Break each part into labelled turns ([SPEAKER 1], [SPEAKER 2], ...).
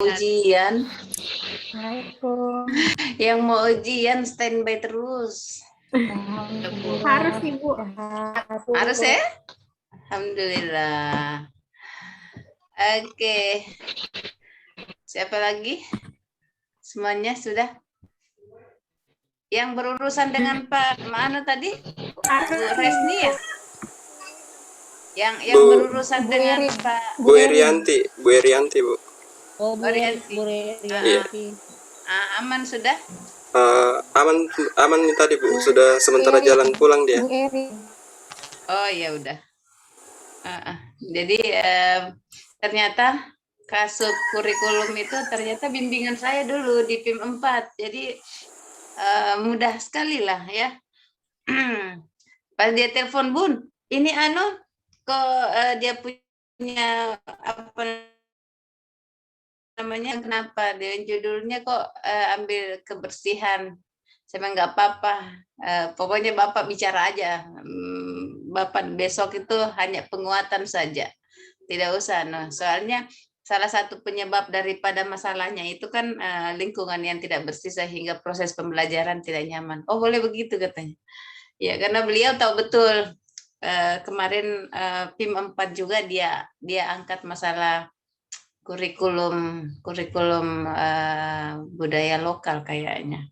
[SPEAKER 1] Ujian.
[SPEAKER 2] Assalamualaikum.
[SPEAKER 1] Yang mau ujian standby terus.
[SPEAKER 2] Harus Ibu.
[SPEAKER 1] Harus ya? Alhamdulillah. Oke. Siapa lagi? Semuanya sudah? Yang berurusan dengan Pak mana tadi? Bu Resni ya? Yang berurusan dengan Pak
[SPEAKER 3] Bu Irianti, Bu.
[SPEAKER 4] Oh, Bu
[SPEAKER 1] Orianti.
[SPEAKER 4] Rianti.
[SPEAKER 1] Aman sudah?
[SPEAKER 3] Aman nih tadi Bu, sudah sementara jalan pulang dia.
[SPEAKER 1] Oh ya udah. Jadi ternyata Kasub kurikulum itu ternyata bimbingan saya dulu di PIM 4. Jadi mudah sekali lah ya. Pas dia telepon, Bun, ini kok dia punya apa namanya, kenapa dia judulnya kok ambil kebersihan. Saya bilang nggak apa-apa, pokoknya Bapak bicara aja. Bapak besok itu hanya penguatan saja, tidak usah. Nah, soalnya salah satu penyebab daripada masalahnya itu kan lingkungan yang tidak bersih sehingga proses pembelajaran tidak nyaman. Oh boleh begitu katanya. Ya karena beliau tahu betul. Kemarin PIM 4 juga dia angkat masalah kurikulum budaya lokal kayaknya.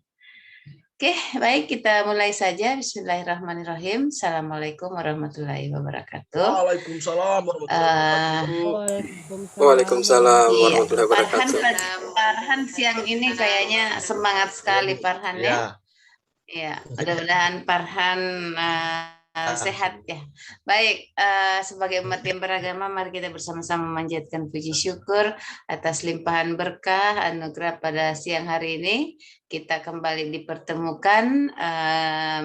[SPEAKER 1] Oke, baik kita mulai saja. Bismillahirrahmanirrahim. Assalamualaikum warahmatullahi wabarakatuh.
[SPEAKER 5] Waalaikumsalam warahmatullahi wabarakatuh.
[SPEAKER 3] Waalaikumsalam warahmatullahi wabarakatuh.
[SPEAKER 1] Farhan siang ini kayaknya semangat sekali Farhan ya. Ya, mudah-mudahan Farhan sehat ya. Baik, sebagai umat yang beragama, mari kita bersama-sama memanjatkan puji syukur atas limpahan berkah anugerah pada siang hari ini. Kita kembali dipertemukan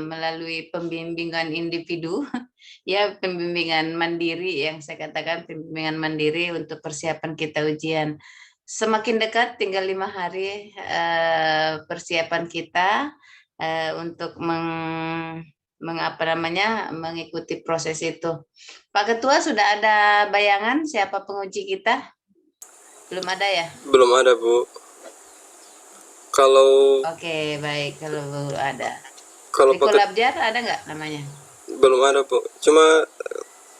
[SPEAKER 1] melalui pembimbingan individu, ya pembimbingan mandiri yang saya katakan pembimbingan mandiri untuk persiapan kita ujian. Semakin dekat, tinggal 5 hari persiapan kita untuk mengikuti proses itu. Pak Ketua sudah ada bayangan siapa penguji kita? Belum ada ya?
[SPEAKER 3] Belum ada Bu. Kalau
[SPEAKER 1] Oke, baik kalau belum ada.
[SPEAKER 3] kalau
[SPEAKER 1] Riko Labjar ada nggak namanya?
[SPEAKER 3] belum ada Bu. Cuma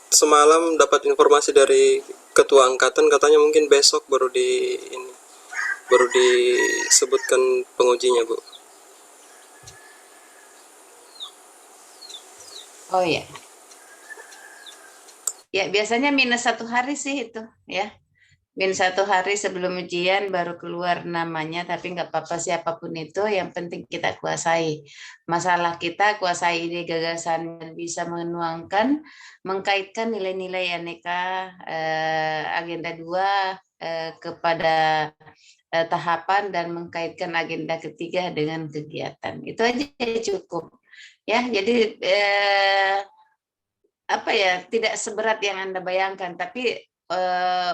[SPEAKER 3] semalam dapat informasi dari ketua angkatan katanya mungkin besok baru disebutkan pengujinya Bu.
[SPEAKER 1] Oh ya. Ya biasanya -1 hari sih itu ya. -1 hari sebelum ujian baru keluar namanya, tapi nggak apa-apa siapapun itu, yang penting kita kuasai. Masalah kita kuasai ide gagasan dan bisa menuangkan, mengkaitkan nilai-nilai aneka agenda 2 kepada tahapan dan mengkaitkan agenda ketiga dengan kegiatan. Itu aja cukup. Ya, jadi tidak seberat yang Anda bayangkan, tapi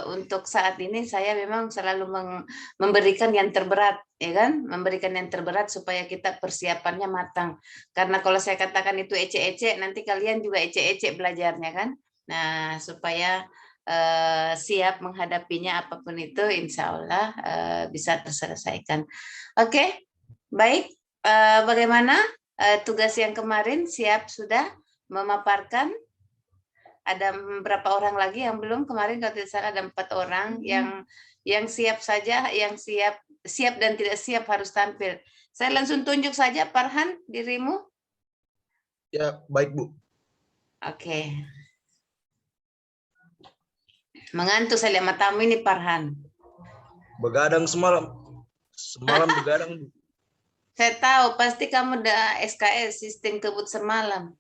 [SPEAKER 1] untuk saat ini saya memang selalu memberikan yang terberat, ya kan? Memberikan yang terberat supaya kita persiapannya matang. Karena kalau saya katakan itu ecek-ecek, nanti kalian juga ecek-ecek belajarnya kan? Nah, supaya siap menghadapinya apapun itu, insya Allah bisa terselesaikan. Oke, baik. Bagaimana tugas yang kemarin siap sudah memaparkan? Ada berapa orang lagi yang belum? Kemarin kalau tidak salah ada 4 orang yang siap saja, yang siap dan tidak siap harus tampil. Saya langsung tunjuk saja, Farhan, dirimu.
[SPEAKER 5] Ya, baik Bu.
[SPEAKER 1] Oke. Mengantuk saya lihat matamu ini, Farhan.
[SPEAKER 5] Begadang semalam. Semalam begadang Bu.
[SPEAKER 1] Saya tahu, pasti kamu udah SKS, sistem kebut semalam.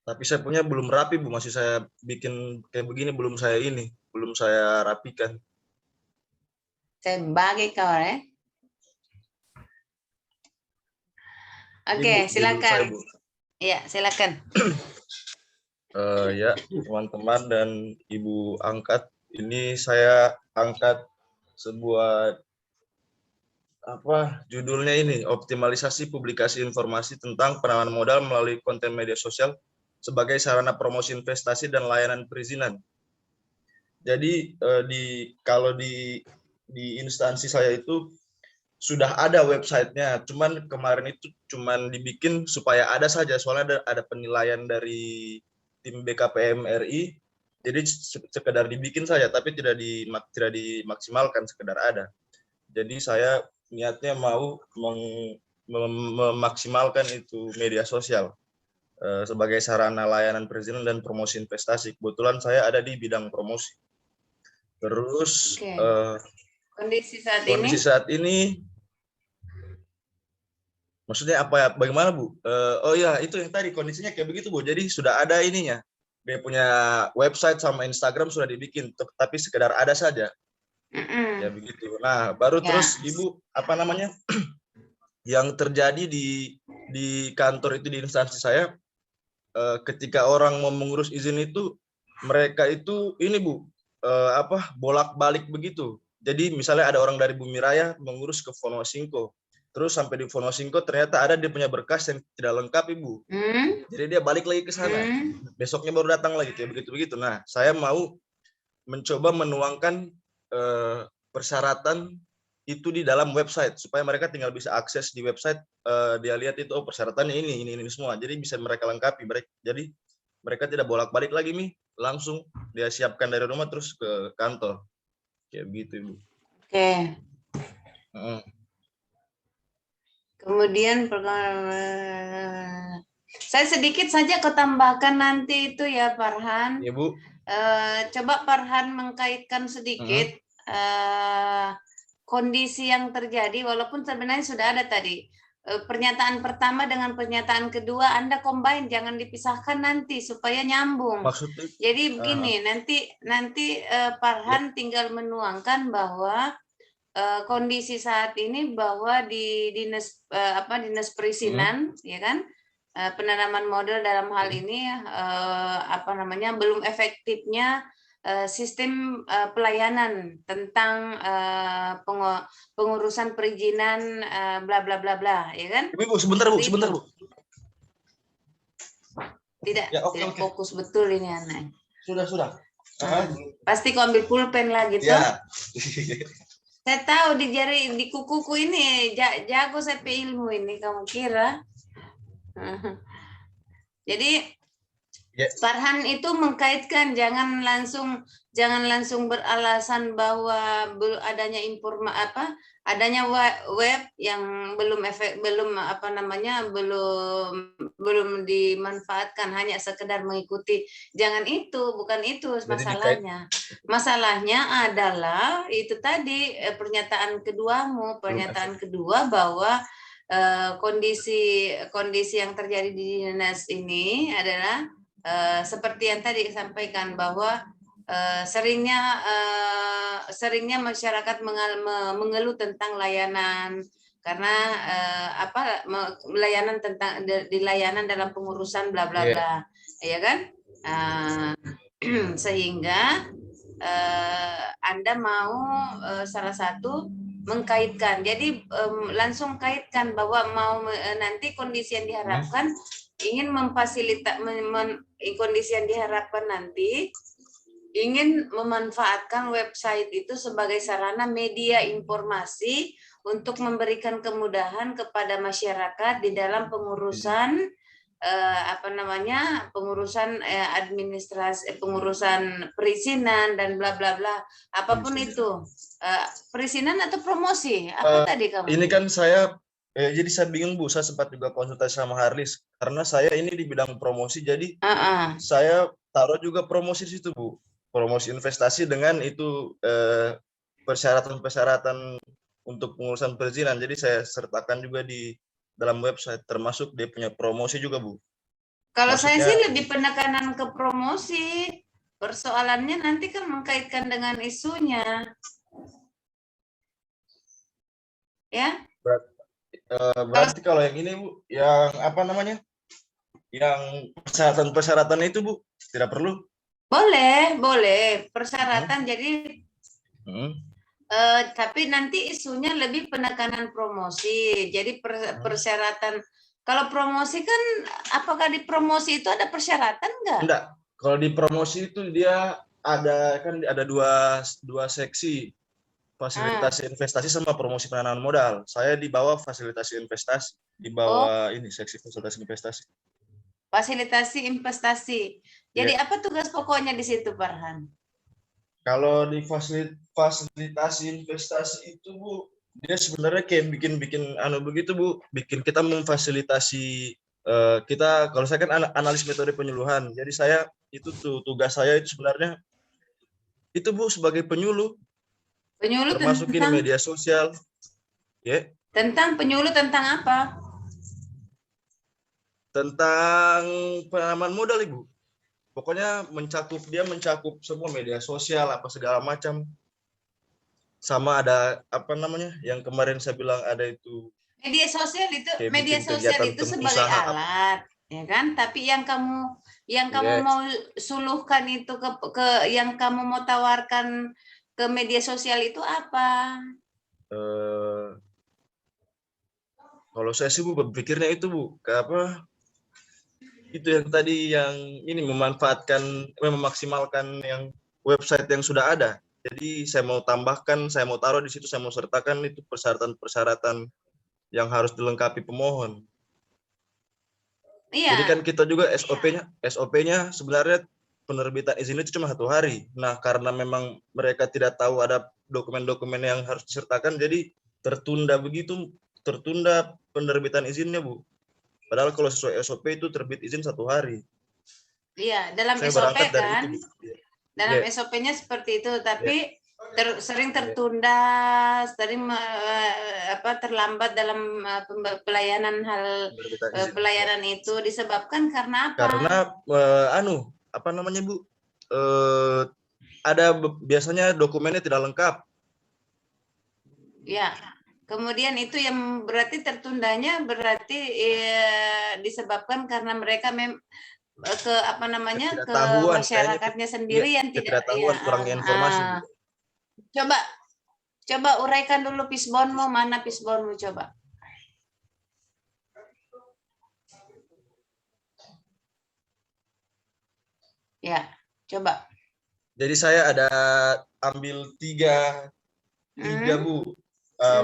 [SPEAKER 5] Tapi saya punya belum rapi Bu, masih saya bikin kayak begini, belum saya rapikan.
[SPEAKER 1] Saya bagi kau ya. Oke, silakan. Iya, silakan.
[SPEAKER 5] Ya, teman-teman dan Ibu angkat, ini saya angkat sebuah judulnya ini, optimalisasi publikasi informasi tentang penanaman modal melalui konten media sosial sebagai sarana promosi investasi dan layanan perizinan. Jadi kalau di instansi saya itu sudah ada websitenya, cuman kemarin itu cuman dibikin supaya ada saja, soalnya ada penilaian dari tim BKPM RI, jadi sekedar dibikin saja, tapi tidak dimaksimalkan, sekedar ada. Jadi saya niatnya mau memaksimalkan itu media sosial sebagai sarana layanan perizinan dan promosi investasi. Kebetulan saya ada di bidang promosi. Terus
[SPEAKER 1] kondisi saat ini
[SPEAKER 5] maksudnya apa ya? Bagaimana Bu? Oh ya, itu yang tadi kondisinya kayak begitu Bu. Jadi sudah ada ininya. Dia punya website sama Instagram sudah dibikin, tapi sekedar ada saja. Ya begitu. Nah, baru terus Ibu apa namanya? Yang terjadi di kantor itu, di instansi saya, ketika orang mau mengurus izin itu, mereka itu ini Bu, bolak-balik begitu. Jadi misalnya ada orang dari Bumi Raya mengurus ke Fonosingko, terus sampai di Fonosingko ternyata ada dia punya berkas yang tidak lengkap Ibu. Jadi dia balik lagi ke sana, besoknya baru datang lagi, kayak begitu-begitu. Nah, saya mau mencoba menuangkan persyaratan itu di dalam website supaya mereka tinggal bisa akses di website, dia lihat itu persyaratannya ini semua, jadi bisa mereka lengkapi. Jadi mereka tidak bolak-balik lagi langsung dia siapkan dari rumah terus ke kantor, kayak begitu Ibu.
[SPEAKER 1] Kemudian saya sedikit saja ketambahkan nanti itu ya Farhan.
[SPEAKER 5] Ya Bu.
[SPEAKER 1] Coba Farhan mengkaitkan sedikit kondisi yang terjadi, walaupun sebenarnya sudah ada tadi pernyataan pertama dengan pernyataan kedua, Anda combine, jangan dipisahkan nanti supaya nyambung.
[SPEAKER 5] Maksudnya?
[SPEAKER 1] Jadi begini, nanti Farhan tinggal menuangkan bahwa kondisi saat ini bahwa di dinas perizinan, ya kan, penanaman modal dalam hal ini belum efektifnya sistem pelayanan tentang pengurusan perizinan bla bla bla bla, ya kan?
[SPEAKER 5] Bu, sebentar Bu.
[SPEAKER 1] Tidak,
[SPEAKER 5] ya,
[SPEAKER 1] tidak fokus betul ini anak.
[SPEAKER 5] Sudah.
[SPEAKER 1] Pasti kau ambil pulpen lagi tuh.
[SPEAKER 5] Ya.
[SPEAKER 1] Saya tahu di kukuku ini jago saya ilmu ini, kamu kira? Jadi Farhan itu mengkaitkan, jangan langsung beralasan bahwa adanya web yang belum dimanfaatkan, hanya sekedar mengikuti. Jangan itu, bukan itu masalahnya. Masalahnya adalah itu tadi pernyataan kedua bahwa kondisi yang terjadi di dinas ini adalah seperti yang tadi disampaikan bahwa seringnya masyarakat mengeluh tentang layanan, karena layanan dalam pengurusan bla bla bla, ya kan? Sehingga Anda mau salah satu mengkaitkan, jadi langsung kaitkan bahwa mau nanti kondisi yang diharapkan ingin kondisi yang diharapkan nanti ingin memanfaatkan website itu sebagai sarana media informasi untuk memberikan kemudahan kepada masyarakat di dalam pengurusan pengurusan administrasi, pengurusan perizinan dan bla bla bla, apapun itu, perizinan atau promosi tadi kamu?
[SPEAKER 5] Ini kan saya jadi saya bingung Bu, saya sempat juga konsultasi sama Harlis karena saya ini di bidang promosi, jadi saya taruh juga promosi situ Bu, promosi investasi dengan itu persyaratan untuk pengurusan perizinan, jadi saya sertakan juga di dalam website, termasuk dia punya promosi juga Bu.
[SPEAKER 1] Kalau saya sih lebih penekanan ke promosi, persoalannya nanti kan mengkaitkan dengan isunya, ya.
[SPEAKER 5] Berarti kalau yang ini Bu, yang yang persyaratan itu Bu, tidak perlu?
[SPEAKER 1] Boleh persyaratan. Jadi tapi nanti isunya lebih penekanan promosi. Jadi persyaratan, kalau promosi kan, apakah di promosi itu ada persyaratan enggak?
[SPEAKER 5] Enggak. Kalau di promosi itu dia ada dua seksi, fasilitasi investasi sama promosi penanaman modal. Saya di bawah fasilitasi investasi, di bawah ini seksi fasilitasi investasi.
[SPEAKER 1] Fasilitasi investasi. Jadi apa tugas pokoknya di situ, Farhan?
[SPEAKER 5] Kalau di fasilitasi investasi itu, Bu, dia sebenarnya kayak bikin begitu, Bu, bikin kita memfasilitasi kita. Kalau saya kan analis metode penyuluhan, jadi saya itu tugas saya itu sebenarnya itu, Bu, sebagai penyuluh termasuk
[SPEAKER 1] tentang
[SPEAKER 5] media sosial.
[SPEAKER 1] Tentang penyuluh tentang apa?
[SPEAKER 5] Tentang penanaman modal, Ibu. Pokoknya dia mencakup semua media sosial apa segala macam. Sama ada apa namanya yang kemarin saya bilang ada itu.
[SPEAKER 1] Media sosial itu sebagai alat, ya kan? Tapi yang kamu mau suluhkan itu ke yang kamu mau tawarkan ke media sosial itu apa?
[SPEAKER 5] Kalau saya sih, Bu, berpikirnya itu, Bu, ke apa? Itu yang tadi yang ini memaksimalkan yang website yang sudah ada. Jadi saya mau tambahkan, saya mau taruh di situ, saya mau sertakan itu persyaratan-persyaratan yang harus dilengkapi pemohon.
[SPEAKER 1] Iya.
[SPEAKER 5] Jadi kan kita juga SOP-nya sebenarnya penerbitan izin itu cuma 1 hari. Nah, karena memang mereka tidak tahu ada dokumen-dokumen yang harus disertakan, jadi tertunda penerbitan izinnya, Bu. Padahal kalau sesuai SOP itu terbit izin 1 hari.
[SPEAKER 1] Iya, dalam
[SPEAKER 5] Saya
[SPEAKER 1] SOP kan.
[SPEAKER 5] itu,
[SPEAKER 1] dalam SOP-nya seperti itu, tapi sering tertunda, sering terlambat dalam pelayanan pelayanan itu disebabkan karena apa?
[SPEAKER 5] Karena apa namanya, Bu? Ada biasanya dokumennya tidak lengkap.
[SPEAKER 1] Ya. Kemudian itu yang berarti tertundanya berarti disebabkan karena mereka ke masyarakatnya sendiri yang tidak
[SPEAKER 5] kurangnya informasi.
[SPEAKER 1] Coba uraikan dulu Pisbonmu, mana Pisbonmu coba. Ya, coba.
[SPEAKER 5] Jadi saya ada ambil tiga Bu.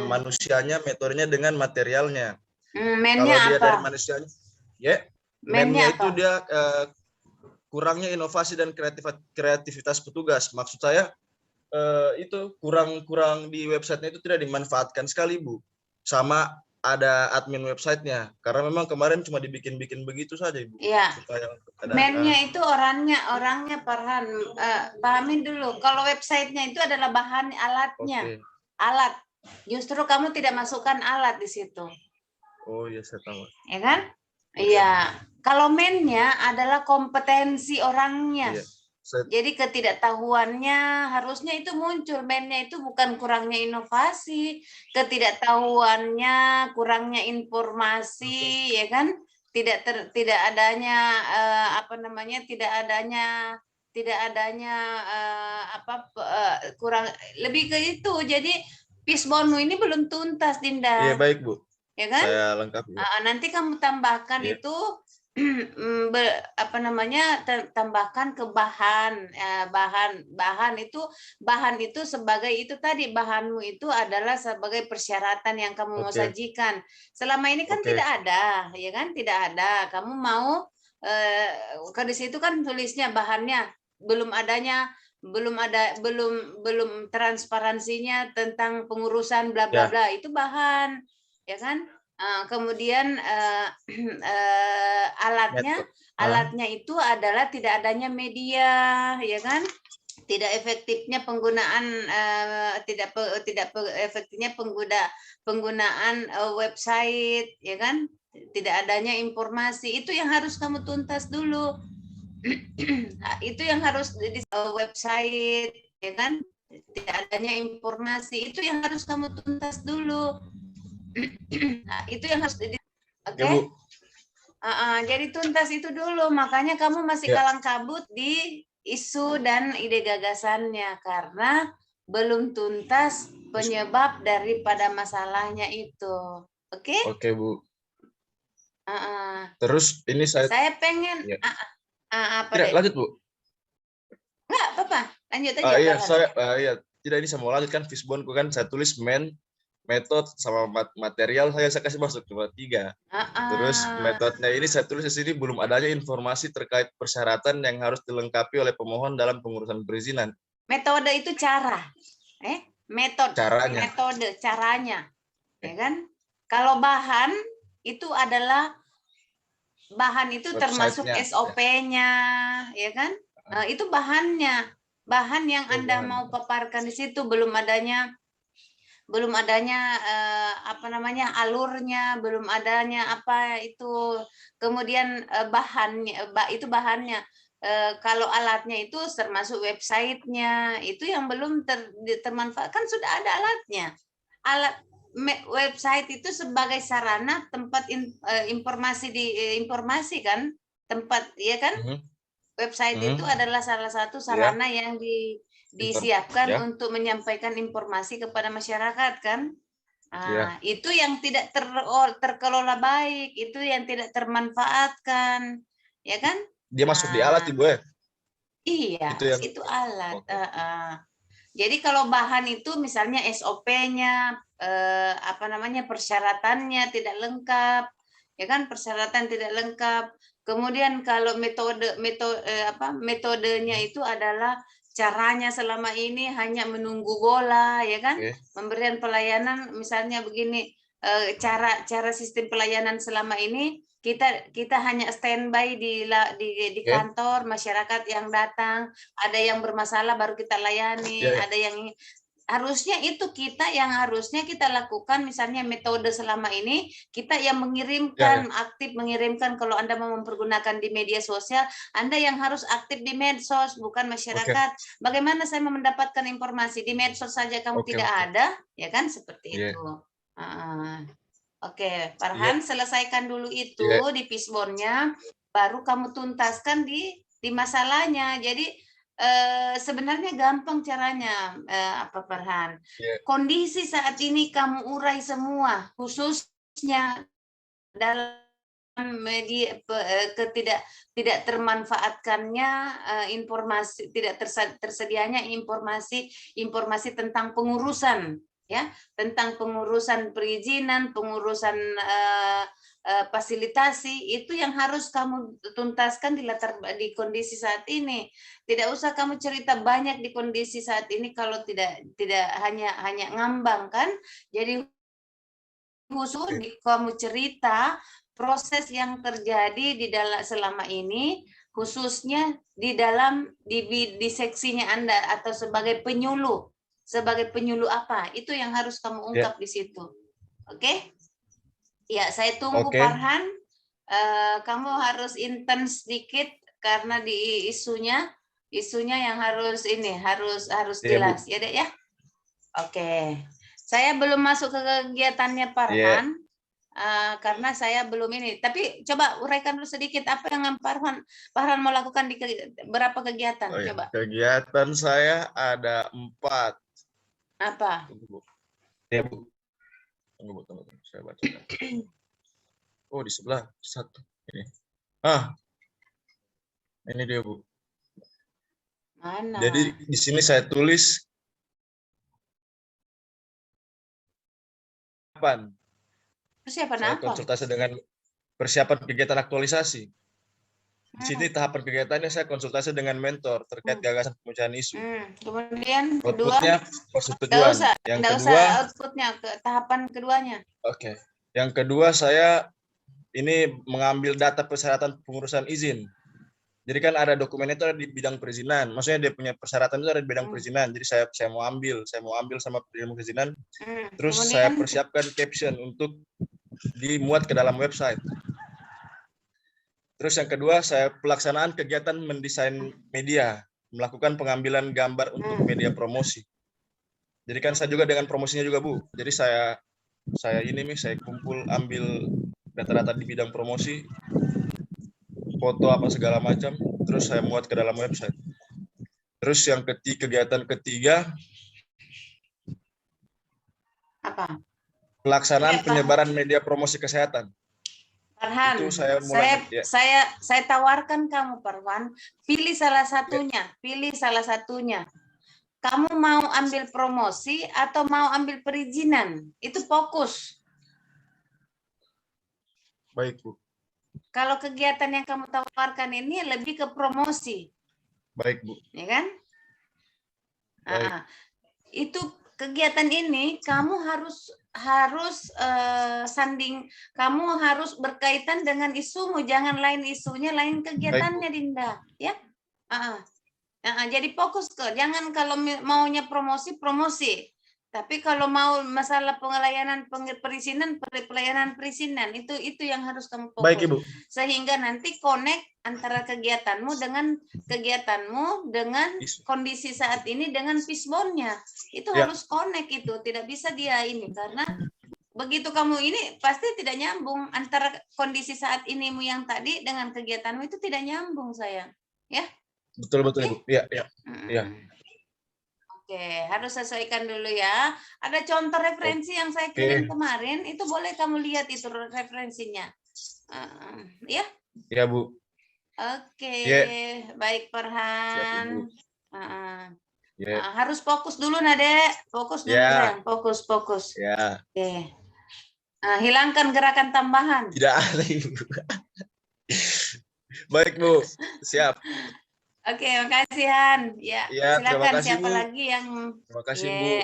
[SPEAKER 5] Manusianya, metodenya dengan materialnya.
[SPEAKER 1] Kalau
[SPEAKER 5] dia
[SPEAKER 1] apa?
[SPEAKER 5] dari manusianya, mennya itu dia kurangnya inovasi dan kreativitas petugas. Maksud saya itu kurang di websitenya itu tidak dimanfaatkan sekali, Bu. Sama ada admin websitenya, karena memang kemarin cuma dibikin-bikin begitu saja, Ibu.
[SPEAKER 1] Iya. Mennya itu orangnya Farhan, pahamin dulu. Kalau websitenya itu adalah bahan alatnya, alat. Justru kamu tidak masukkan alat di situ.
[SPEAKER 5] Oh iya, saya tahu.
[SPEAKER 1] Ya kan? Iya. Kalau mennya adalah kompetensi orangnya. Iya. Jadi ketidaktahuannya harusnya itu muncul. Mennya itu bukan kurangnya inovasi, ketidaktahuannya, kurangnya informasi, ya kan? Tidak adanya kurang lebih ke itu. Jadi Pisbonmu ini belum tuntas, Dinda.
[SPEAKER 5] Iya, baik, Bu.
[SPEAKER 1] Ya kan?
[SPEAKER 5] Saya lengkapi.
[SPEAKER 1] Nanti kamu tambahkan itu tambahkan ke bahan itu sebagai itu tadi, bahanmu itu adalah sebagai persyaratan yang kamu mau sajikan. Selama ini kan tidak ada, ya kan? Tidak ada. Kamu mau di situ kan tulisnya bahannya belum transparansinya tentang pengurusan bla bla bla, itu bahan, ya kan? Kemudian alatnya itu adalah tidak adanya media, ya kan? Tidak efektifnya penggunaan penggunaan website, ya kan? Tidak adanya informasi, itu yang harus kamu tuntas dulu. Itu yang harus di website, ya kan? Tidak adanya informasi, itu yang harus kamu tuntas dulu. Itu yang harus jadi tuntas itu dulu. Makanya kamu masih kalang kabut di isu dan ide gagasannya karena belum tuntas penyebab daripada masalahnya itu. Oke,
[SPEAKER 5] Bu. Terus ini saya
[SPEAKER 1] pengen
[SPEAKER 5] lanjut, Bu.
[SPEAKER 1] Enggak apa-apa, lanjut aja.
[SPEAKER 5] Iya,
[SPEAKER 1] Farhan.
[SPEAKER 5] iya. Tidak, ini saya mau lanjutkan fishbone kan saya tulis metode sama material saya kasih masuk cuma 3. Terus
[SPEAKER 1] Ah,
[SPEAKER 5] metodenya ini saya tulis di sini belum adanya informasi terkait persyaratan yang harus dilengkapi oleh pemohon dalam pengurusan perizinan.
[SPEAKER 1] metode itu cara,
[SPEAKER 5] Caranya.
[SPEAKER 1] metode caranya, ya kan? Kalau bahan itu adalah bahan itu termasuk
[SPEAKER 5] Website-nya,
[SPEAKER 1] SOP-nya, ya kan? Itu bahannya, bahan yang Anda
[SPEAKER 5] bahan.
[SPEAKER 1] mau paparkan di situ belum adanya apa namanya alurnya, belum adanya apa itu, kemudian bahannya, itu bahannya. Kalau alatnya itu termasuk websitenya, itu yang belum termanfaatkan, sudah ada alatnya. Alat website itu sebagai sarana tempat informasi kan, tempat, ya kan? Website itu adalah salah satu sarana yang disiapkan untuk menyampaikan informasi kepada masyarakat kan. Itu yang tidak terkelola baik, itu yang tidak termanfaatkan, ya kan?
[SPEAKER 5] Dia masuk di alat Ibu ya?
[SPEAKER 1] Iya, itu alat. Jadi kalau bahan itu misalnya SOP-nya, apa namanya, persyaratannya tidak lengkap, ya kan, persyaratan tidak lengkap. Kemudian kalau metodenya itu adalah caranya selama ini hanya menunggu bola, ya kan, pemberian pelayanan misalnya begini, cara sistem pelayanan selama ini kita hanya standby di kantor, masyarakat yang datang, ada yang bermasalah baru kita layani, ada yang harusnya itu harusnya kita lakukan. Misalnya metode selama ini kita yang mengirimkan, aktif mengirimkan. Kalau Anda mau mempergunakan di media sosial, Anda yang harus aktif di medsos, bukan masyarakat. Bagaimana saya mendapatkan informasi di medsos saja kamu tidak ada, ya kan, seperti itu. Oke, Farhan, selesaikan dulu itu di fishbone-nya, baru kamu tuntaskan di masalahnya. Jadi sebenarnya gampang caranya, apa Farhan? Kondisi saat ini kamu urai semua, khususnya dalam media tidak termanfaatkannya informasi, tidak tersedianya informasi tentang pengurusan, ya, tentang pengurusan perizinan, pengurusan fasilitasi, itu yang harus kamu tuntaskan di kondisi saat ini. Tidak usah kamu cerita banyak di kondisi saat ini kalau tidak hanya ngambang kan. Jadi khusus kamu cerita proses yang terjadi di dalam selama ini, khususnya di dalam di seksinya Anda, atau sebagai penyuluh apa, itu yang harus kamu ungkap di situ. Oke? Ya, saya tunggu Farhan. Kamu harus intens sedikit karena di isunya yang harus jelas, ya Dek ya. Oke. Saya belum masuk ke kegiatannya Farhan. Karena saya belum ini, tapi coba uraikan dulu sedikit apa yang Farhan mau lakukan di berapa kegiatan. Coba.
[SPEAKER 5] Kegiatan saya ada 4.
[SPEAKER 1] Apa?
[SPEAKER 5] Tunggu, Bu. Tunggu, saya baca. Oh, di sebelah 1 ini. Ini dia, Bu.
[SPEAKER 1] Mana?
[SPEAKER 5] Jadi di sini saya tulis
[SPEAKER 1] persiapan
[SPEAKER 5] saya
[SPEAKER 1] apa?
[SPEAKER 5] konsultasi dengan persiapan kegiatan aktualisasi. Di sini tahapan kegiatannya saya konsultasi dengan mentor terkait gagasan pemecahan isu.
[SPEAKER 1] Kemudian
[SPEAKER 5] outputnya persetujuan. Yang kedua,
[SPEAKER 1] outputnya ke tahapan keduanya.
[SPEAKER 5] Oke. Yang kedua saya ini mengambil data persyaratan pengurusan izin. Jadi kan ada dokumen itu ada di bidang perizinan. Maksudnya dia punya persyaratan itu ada di bidang perizinan. Jadi saya mau ambil sama bidang perizinan. Terus kemudian saya persiapkan caption untuk dimuat ke dalam website. Terus yang kedua, saya pelaksanaan kegiatan mendesain media, melakukan pengambilan gambar untuk media promosi. Jadi kan saya juga dengan promosinya juga, Bu. Jadi saya ambil data-data di bidang promosi, foto apa segala macam, terus saya muat ke dalam website. Terus yang kegiatan ketiga,
[SPEAKER 1] apa?
[SPEAKER 5] Pelaksanaan penyebaran media promosi kesehatan.
[SPEAKER 1] Farhan,
[SPEAKER 5] Itu saya mulai ya.
[SPEAKER 1] saya tawarkan kamu, Farhan, pilih salah satunya. Kamu mau ambil promosi atau mau ambil perizinan? Itu fokus.
[SPEAKER 5] Baik, Bu.
[SPEAKER 1] Kalau kegiatan yang kamu tawarkan ini lebih ke promosi,
[SPEAKER 5] Baik, Bu.
[SPEAKER 1] ya kan?
[SPEAKER 5] Baik.
[SPEAKER 1] Itu kegiatan ini kamu harus sanding, kamu harus berkaitan dengan isumu, jangan lain isunya, lain kegiatannya, Dinda, ya. Jadi fokus ke, jangan kalau maunya promosi, tapi kalau mau masalah pelayanan perizinan itu yang harus kamu fokus.
[SPEAKER 5] Baik, Ibu.
[SPEAKER 1] Sehingga nanti connect antara kegiatanmu dengan kondisi saat ini dengan fishbone-nya. Itu harus connect, itu tidak bisa dia ini, karena begitu kamu ini pasti tidak nyambung antara kondisi saat inimu yang tadi dengan kegiatanmu, itu tidak nyambung, sayang, ya.
[SPEAKER 5] Betul, Ibu. Iya.
[SPEAKER 1] Oke, harus sesuaikan dulu ya. Ada contoh referensi yang saya kirim kemarin, itu boleh kamu lihat itu referensinya. Ya?
[SPEAKER 5] Iya, Bu.
[SPEAKER 1] Oke, baik, Farhan. Harus fokus dulu, Nade. Fokus dulu, sayang. Fokus.
[SPEAKER 5] Ya.
[SPEAKER 1] Oke. Hilangkan gerakan tambahan.
[SPEAKER 5] Tidak ada, Ibu. Baik, Bu. Siap.
[SPEAKER 1] Oke, makasih, Han. Ya, silakan kasih, siapa Bu. Lagi yang...
[SPEAKER 5] Terima kasih, Bu.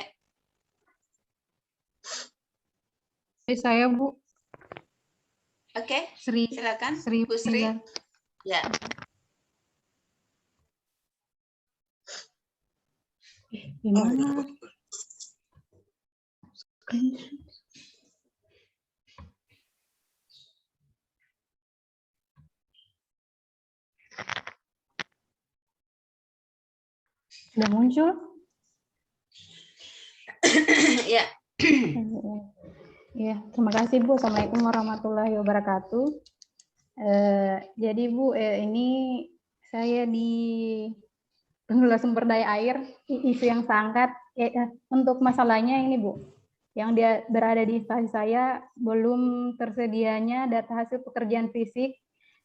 [SPEAKER 2] Saya, Bu.
[SPEAKER 1] Oke, silakan. Bu Sri. Ya.
[SPEAKER 2] Gimana? Sudah muncul?
[SPEAKER 1] Ya.
[SPEAKER 2] Ya, terima kasih, Bu. Assalamualaikum warahmatullahi wabarakatuh. Jadi, Bu, ini saya di pengelola sumber daya air, isu yang seangkat untuk masalahnya ini, Bu, yang dia berada di instansi saya, belum tersedianya data hasil pekerjaan fisik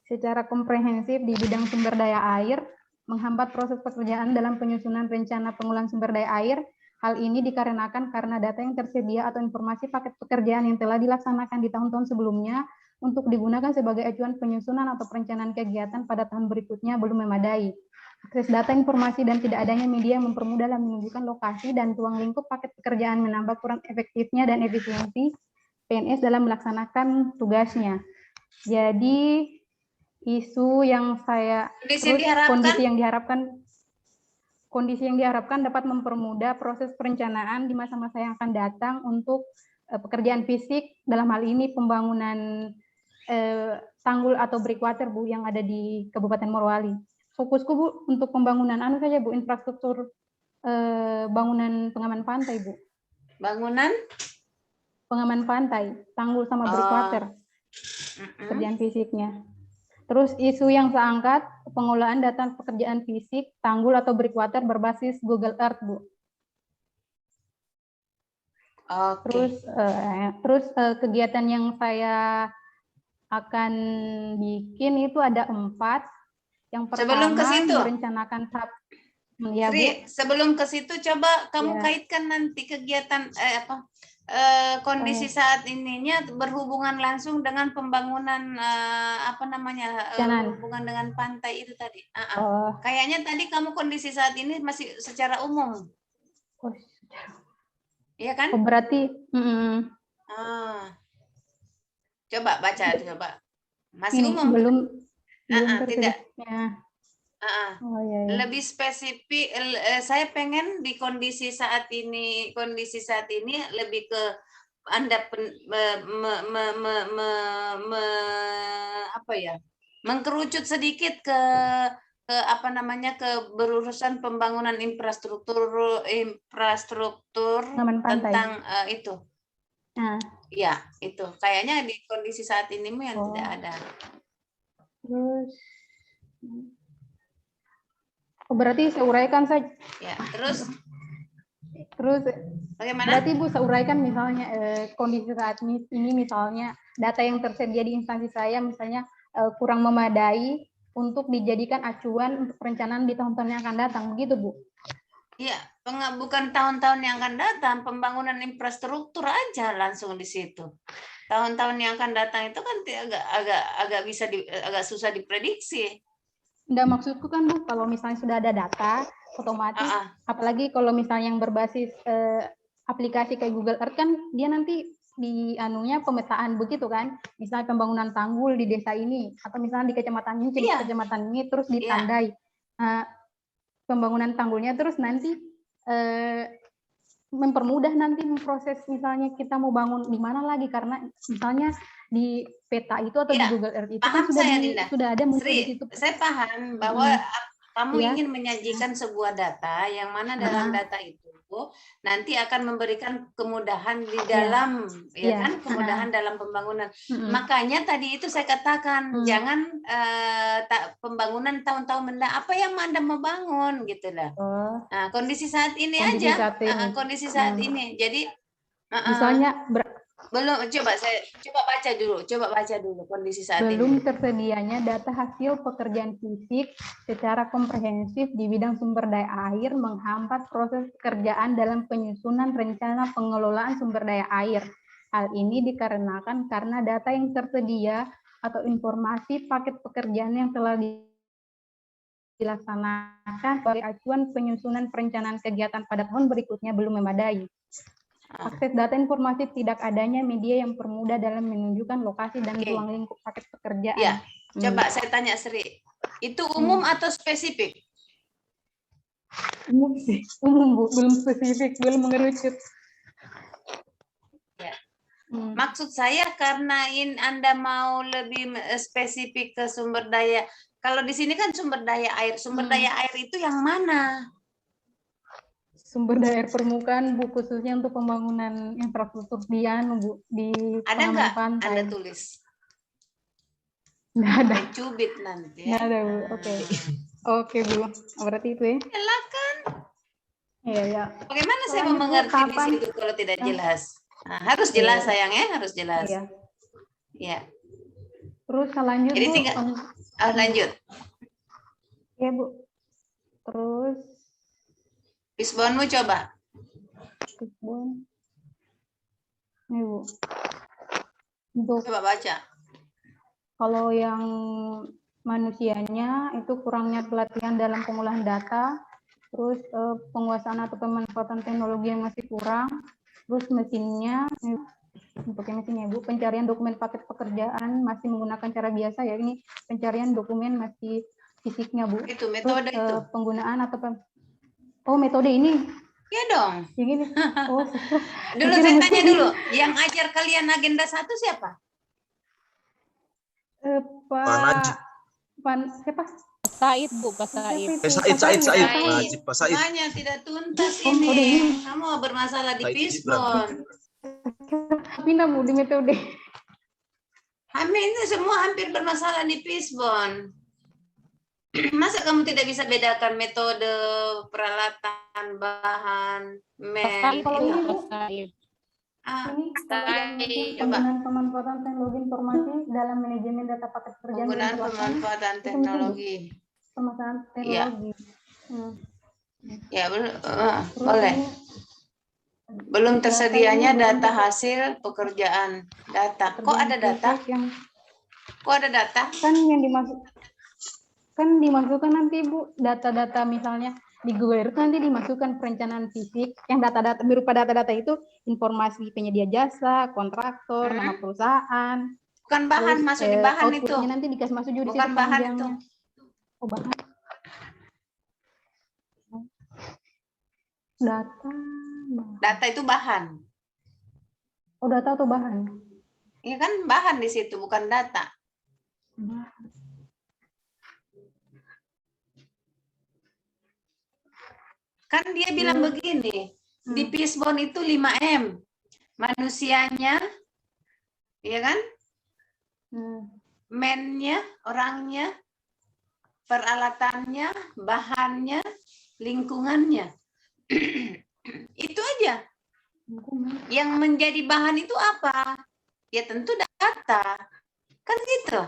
[SPEAKER 2] secara komprehensif di bidang sumber daya air, menghambat proses pekerjaan dalam penyusunan rencana pengolahan sumber daya air. Hal ini dikarenakan karena data yang tersedia atau informasi paket pekerjaan yang telah dilaksanakan di tahun-tahun sebelumnya untuk digunakan sebagai acuan penyusunan atau perencanaan kegiatan pada tahun berikutnya belum memadai. Akses data, informasi, dan tidak adanya media yang mempermudah dalam menunjukkan lokasi dan ruang lingkup paket pekerjaan menambah kurang efektifnya dan efisiensi PNS dalam melaksanakan tugasnya. Jadi, isu yang saya kondisi yang diharapkan dapat mempermudah proses perencanaan di masa-masa yang akan datang untuk pekerjaan fisik, dalam hal ini pembangunan tanggul atau breakwater, Bu, yang ada di Kabupaten Morowali. Fokusku, Bu, untuk pembangunan saja, Bu, infrastruktur bangunan pengaman pantai, Bu.
[SPEAKER 1] Bangunan?
[SPEAKER 2] Pengaman pantai, tanggul sama breakwater. Pekerjaan fisiknya. Terus isu yang seangkat, pengolahan data pekerjaan fisik, tanggul atau breakwater berbasis Google Earth, Bu. Terus kegiatan yang saya akan bikin itu ada 4. Yang pertama, merencanakan
[SPEAKER 1] Sri, sebelum ke situ coba kamu kaitkan nanti kegiatan kondisi saat ininya berhubungan langsung dengan pembangunan hubungan dengan pantai itu tadi. Kayaknya tadi kamu kondisi saat ini masih secara umum. Iya kan?
[SPEAKER 2] Berarti
[SPEAKER 1] coba baca, coba. Masih umum.
[SPEAKER 2] Belum
[SPEAKER 1] tidak.
[SPEAKER 2] Iya.
[SPEAKER 1] Lebih spesifik, saya pengen di kondisi saat ini lebih ke Anda mengkerucut sedikit ke berurusan pembangunan infrastruktur tentang itu. Ya, itu kayaknya di kondisi saat ini yang tidak ada.
[SPEAKER 2] Terus berarti saya uraikan saja.
[SPEAKER 1] Ya, terus
[SPEAKER 2] Terus
[SPEAKER 1] Bagaimana?
[SPEAKER 2] berarti Bu saya uraikan misalnya kondisi saat ini misalnya data yang tersedia di instansi saya misalnya kurang memadai untuk dijadikan acuan untuk perencanaan di tahun-tahun yang akan datang, begitu Bu?
[SPEAKER 1] Iya, bukan tahun-tahun yang akan datang, pembangunan infrastruktur aja langsung di situ. Tahun-tahun yang akan datang itu kan agak susah diprediksi.
[SPEAKER 2] Enggak, maksudku kan Bu, kalau misalnya sudah ada data otomatis, apalagi kalau misalnya yang berbasis aplikasi kayak Google Earth kan dia nanti di anunya pemetaan begitu kan, misalnya pembangunan tanggul di desa ini atau misalnya di kecamatan ini, kecamatan ini terus ditandai pembangunan tanggulnya, terus nanti mempermudah nanti proses misalnya kita mau bangun di mana lagi, karena misalnya di peta itu atau di Google Earth itu
[SPEAKER 1] paham
[SPEAKER 2] kan sudah ada muncul di situ.
[SPEAKER 1] Saya paham bahwa kamu ingin menyajikan sebuah data yang mana dalam data itu nanti akan memberikan kemudahan di dalam kemudahan dalam pembangunan. Makanya tadi itu saya katakan jangan pembangunan tahun-tahun mendatang, apa yang Anda mau bangun gitu lah. Nah, kondisi saat ini kondisi saat ini. Jadi
[SPEAKER 2] misalnya
[SPEAKER 1] belum, coba baca dulu kondisi saat ini.
[SPEAKER 2] Belum tersedianya data hasil pekerjaan fisik secara komprehensif di bidang sumber daya air menghambat proses pekerjaan dalam penyusunan rencana pengelolaan sumber daya air. Hal ini dikarenakan karena data yang tersedia atau informasi paket pekerjaan yang telah dilaksanakan sebagai acuan penyusunan perencanaan kegiatan pada tahun berikutnya belum memadai. Akses data informasi tidak adanya media yang permudah dalam menunjukkan lokasi dan ruang lingkup paket pekerjaan.
[SPEAKER 1] Ya, coba saya tanya Sri, itu umum atau spesifik?
[SPEAKER 2] Umum sih, umum Bu, belum spesifik, belum mengerucut.
[SPEAKER 1] Ya. Maksud saya karena Anda mau lebih spesifik ke sumber daya. Kalau di sini kan sumber daya air itu yang mana?
[SPEAKER 2] Sumber daya air permukaan Bu, khususnya untuk pembangunan infrastruktur di
[SPEAKER 1] ada nggak
[SPEAKER 2] pantai.
[SPEAKER 1] Anda tulis?
[SPEAKER 2] Nggak ada.
[SPEAKER 1] Cubit nanti.
[SPEAKER 2] Nggak ada Bu. Oke Bu, berarti itu ya.
[SPEAKER 1] Silakan.
[SPEAKER 2] Iya.
[SPEAKER 1] Bagaimana saya mau mengerti di situ kalau tidak jelas? Nah, harus jelas sayang ya, harus jelas. Iya.
[SPEAKER 2] Terus lanjut
[SPEAKER 1] jadi
[SPEAKER 2] Bu.
[SPEAKER 1] Lanjut.
[SPEAKER 2] Iya Bu. Terus
[SPEAKER 1] Pisbonmu coba.
[SPEAKER 2] Pisbon. Ini Bu. Untuk
[SPEAKER 1] coba baca.
[SPEAKER 2] Kalau yang manusianya itu kurangnya pelatihan dalam pengolahan data, terus penguasaan atau pemanfaatan teknologi yang masih kurang, terus mesinnya, untuk mesinnya Bu, pencarian dokumen paket pekerjaan masih menggunakan cara biasa ya, ini pencarian dokumen masih fisiknya Bu.
[SPEAKER 1] Itu metode terus, itu.
[SPEAKER 2] Penggunaan atau metode ini.
[SPEAKER 1] Iya dong.
[SPEAKER 2] Yang ini.
[SPEAKER 1] Dulu saya tanya dulu, yang ajar kalian agenda 1 siapa?
[SPEAKER 2] Siapa?
[SPEAKER 4] Said Bu, Pak Said.
[SPEAKER 5] Said.
[SPEAKER 1] Semuanya tidak tuntas ini. Kamu bermasalah di Pisbon.
[SPEAKER 2] Pindah Bu di metode.
[SPEAKER 1] Ini semua hampir bermasalah di Pisbon. Masa kamu tidak bisa bedakan metode, peralatan, bahan,
[SPEAKER 2] penggunaan pemanfaatan teknologi informasi dalam manajemen data paket pekerjaan.
[SPEAKER 1] Penggunaan pemanfaatan teknologi.
[SPEAKER 2] Pemanfaatan teknologi.
[SPEAKER 1] Ya, boleh. Belum tersedianya data hasil pekerjaan. Data. Kok ada data? Kok ada data?
[SPEAKER 2] Kan dimasukkan nanti Bu, data-data misalnya di Google Earth nanti dimasukkan perencanaan fisik, yang data-data berupa data-data itu informasi penyedia jasa, kontraktor, nama perusahaan.
[SPEAKER 1] Bukan bahan, masuk di bahan itu.
[SPEAKER 2] Nanti dikasih masuk juga di
[SPEAKER 1] bukan bahan itu.
[SPEAKER 2] Oh, bahan. Data
[SPEAKER 1] itu bahan.
[SPEAKER 2] Oh, data atau bahan?
[SPEAKER 1] Ini kan bahan di situ, bukan data. Kan dia bilang begini, di Pisbon itu 5M. Manusianya, ya kan? Man-nya, orangnya, peralatannya, bahannya, lingkungannya. Itu Yang menjadi bahan itu apa? Ya tentu data. Kan gitu.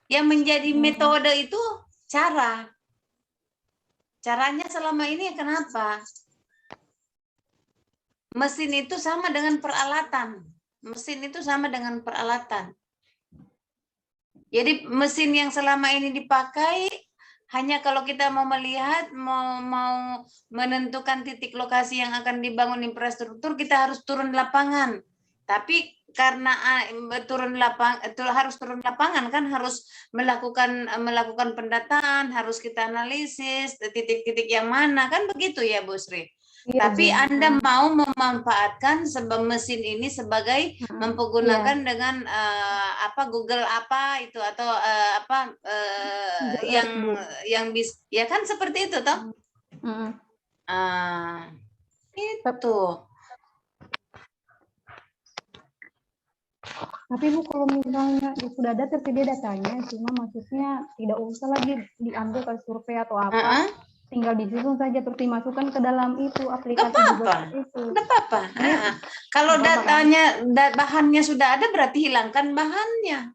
[SPEAKER 1] Yang menjadi metode itu cara. Caranya selama ini kenapa? Mesin itu sama dengan peralatan. Mesin itu sama dengan peralatan. Jadi mesin yang selama ini dipakai hanya kalau kita mau melihat, mau menentukan titik lokasi yang akan dibangun infrastruktur, kita harus turun lapangan. Tapi karena harus turun lapangan kan, harus melakukan pendataan, harus kita analisis titik-titik yang mana, kan begitu ya Bu Sri.
[SPEAKER 2] Iya,
[SPEAKER 1] Tapi
[SPEAKER 2] Bu.
[SPEAKER 1] Anda mau memanfaatkan mesin ini sebagai menggunakan dengan Google apa itu atau yang bisa, ya kan seperti itu toh. Itu.
[SPEAKER 2] Tapi Bu, kalau misalnya sudah ada tersedia datanya, cuma maksudnya tidak usah lagi diambil ke survei atau apa, tinggal disusun saja terus dimasukkan ke dalam itu aplikasi Google itu.
[SPEAKER 1] Nggak apa-apa. Kalau datanya, bahannya sudah ada, berarti hilangkan bahannya.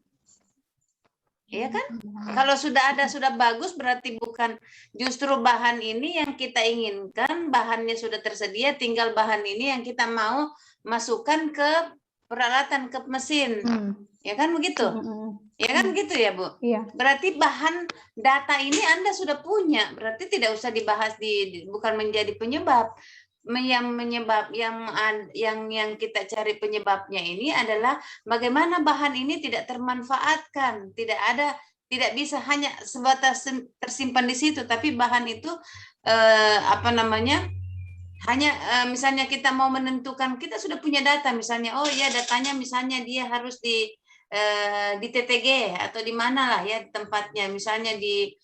[SPEAKER 1] Iya kan? Kalau sudah ada, sudah bagus, berarti bukan justru bahan ini yang kita inginkan, bahannya sudah tersedia, tinggal bahan ini yang kita mau masukkan ke peralatan, ke mesin. Ya kan begitu? Ya kan gitu ya Bu?
[SPEAKER 2] Iya.
[SPEAKER 1] Berarti bahan data ini Anda sudah punya, berarti tidak usah dibahas bukan menjadi penyebab. Yang kita cari penyebabnya ini adalah bagaimana bahan ini tidak termanfaatkan, tidak bisa hanya sebatas tersimpan di situ, tapi bahan itu hanya misalnya kita mau menentukan, kita sudah punya data misalnya, oh ya datanya misalnya dia harus di TTG atau di mana lah ya tempatnya, misalnya di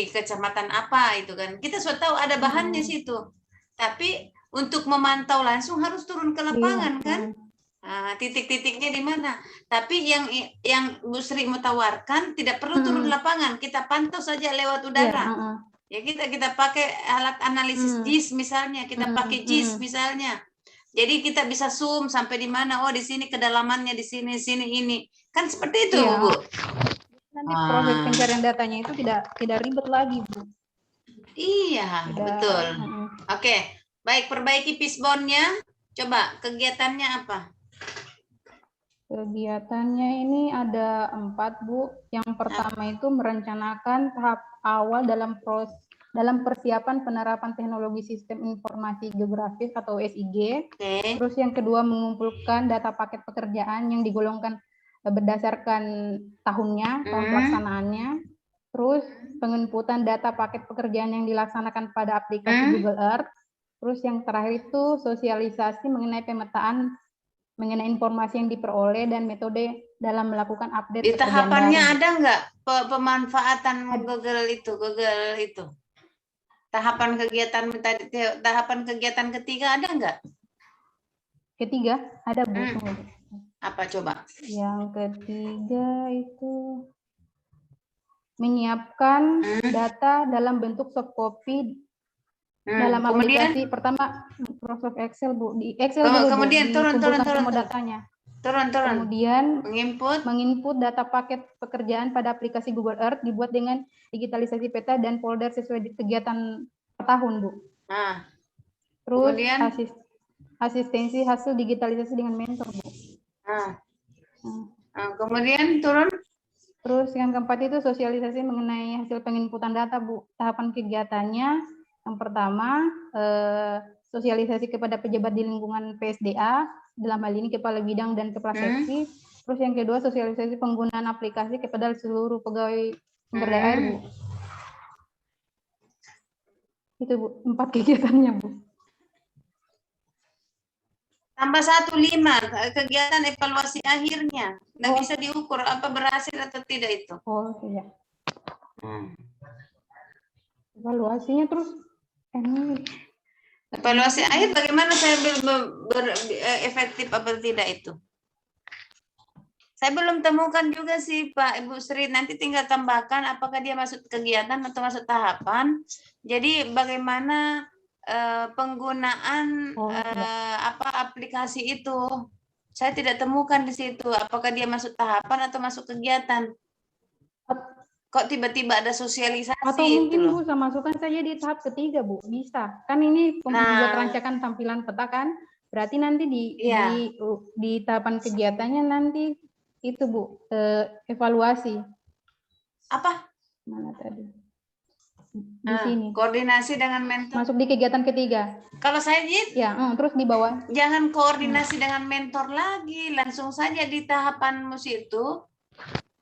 [SPEAKER 1] kecamatan apa itu kan, kita sudah tahu ada bahannya situ. Tapi untuk memantau langsung harus turun ke lapangan kan, titik-titiknya di mana. Tapi yang Bu Sri mau tawarkan tidak perlu turun lapangan, kita pantau saja lewat udara. Ya kita pakai alat analisis JIS misalnya, kita pakai JIS misalnya. Jadi kita bisa zoom sampai di mana, oh di sini kedalamannya di sini ini. Kan seperti itu, Bu.
[SPEAKER 2] Nanti proses pencarian datanya itu tidak ribet lagi, Bu.
[SPEAKER 1] Iya, betul. Oke, baik, perbaiki fishbone-nya. Coba kegiatannya apa?
[SPEAKER 2] Kegiatannya ini ada 4, Bu. Yang pertama itu merencanakan tahap awal dalam persiapan penerapan teknologi sistem informasi geografis atau SIG. Terus yang kedua mengumpulkan data paket pekerjaan yang digolongkan berdasarkan tahunnya, tahun pelaksanaannya. Terus penginputan data paket pekerjaan yang dilaksanakan pada aplikasi Google Earth. Terus yang terakhir itu sosialisasi mengenai pemetaan, mengenai informasi yang diperoleh dan metode dalam melakukan update.
[SPEAKER 1] Di tahapannya ada nggak pemanfaatan Google itu? Tahapan kegiatan ketiga ada nggak?
[SPEAKER 2] Ketiga ada, Bu.
[SPEAKER 1] Apa coba?
[SPEAKER 2] Yang ketiga itu menyiapkan data dalam bentuk soft copy dalam aplikasi. Pertama Microsoft Excel, Bu. Di Excel dulu,
[SPEAKER 1] kemudian
[SPEAKER 2] Bu,
[SPEAKER 1] turun
[SPEAKER 2] datanya.
[SPEAKER 1] Turun.
[SPEAKER 2] Kemudian
[SPEAKER 1] menginput
[SPEAKER 2] data paket pekerjaan pada aplikasi Google Earth dibuat dengan digitalisasi peta dan folder sesuai kegiatan per tahun, Bu. Terus
[SPEAKER 1] kemudian
[SPEAKER 2] asistensi hasil digitalisasi dengan mentor, Bu.
[SPEAKER 1] Kemudian turun.
[SPEAKER 2] Terus yang keempat itu sosialisasi mengenai hasil penginputan data, Bu. Tahapan kegiatannya yang pertama sosialisasi kepada pejabat di lingkungan PSDA, dalam hal ini kepala bidang dan kepala seksi. Terus yang kedua sosialisasi penggunaan aplikasi kepada seluruh pegawai sumber daya air, Bu. Itu, Bu, 4 kegiatannya, Bu.
[SPEAKER 1] Tambah 1, 5 kegiatan evaluasi akhirnya. Nggak bisa diukur apa berhasil atau tidak itu.
[SPEAKER 2] Oh iya. Evaluasinya terus
[SPEAKER 1] evaluasi akhir bagaimana saya efektif apa tidak itu. Saya belum temukan juga sih Pak Ibu Sri, nanti tinggal tambahkan apakah dia masuk kegiatan atau masuk tahapan. Jadi bagaimana penggunaan
[SPEAKER 2] Oh, iya.
[SPEAKER 1] aplikasi itu. Saya tidak temukan di situ. Apakah dia masuk tahapan atau masuk kegiatan? Kok tiba-tiba ada sosialisasi
[SPEAKER 2] Atau
[SPEAKER 1] itu
[SPEAKER 2] mungkin
[SPEAKER 1] loh.
[SPEAKER 2] Bu, saya masukkan saja di tahap ketiga, Bu. Bisa. Kan ini membuat rancangan tampilan peta kan? Berarti nanti di tahapan kegiatannya nanti itu, Bu, evaluasi.
[SPEAKER 1] Apa?
[SPEAKER 2] Mana tadi? Di sini.
[SPEAKER 1] Koordinasi dengan mentor.
[SPEAKER 2] Masuk di kegiatan ketiga.
[SPEAKER 1] Kalau saya
[SPEAKER 2] Ya, terus di bawah.
[SPEAKER 1] jangan koordinasi dengan mentor lagi, langsung saja di tahapan itu.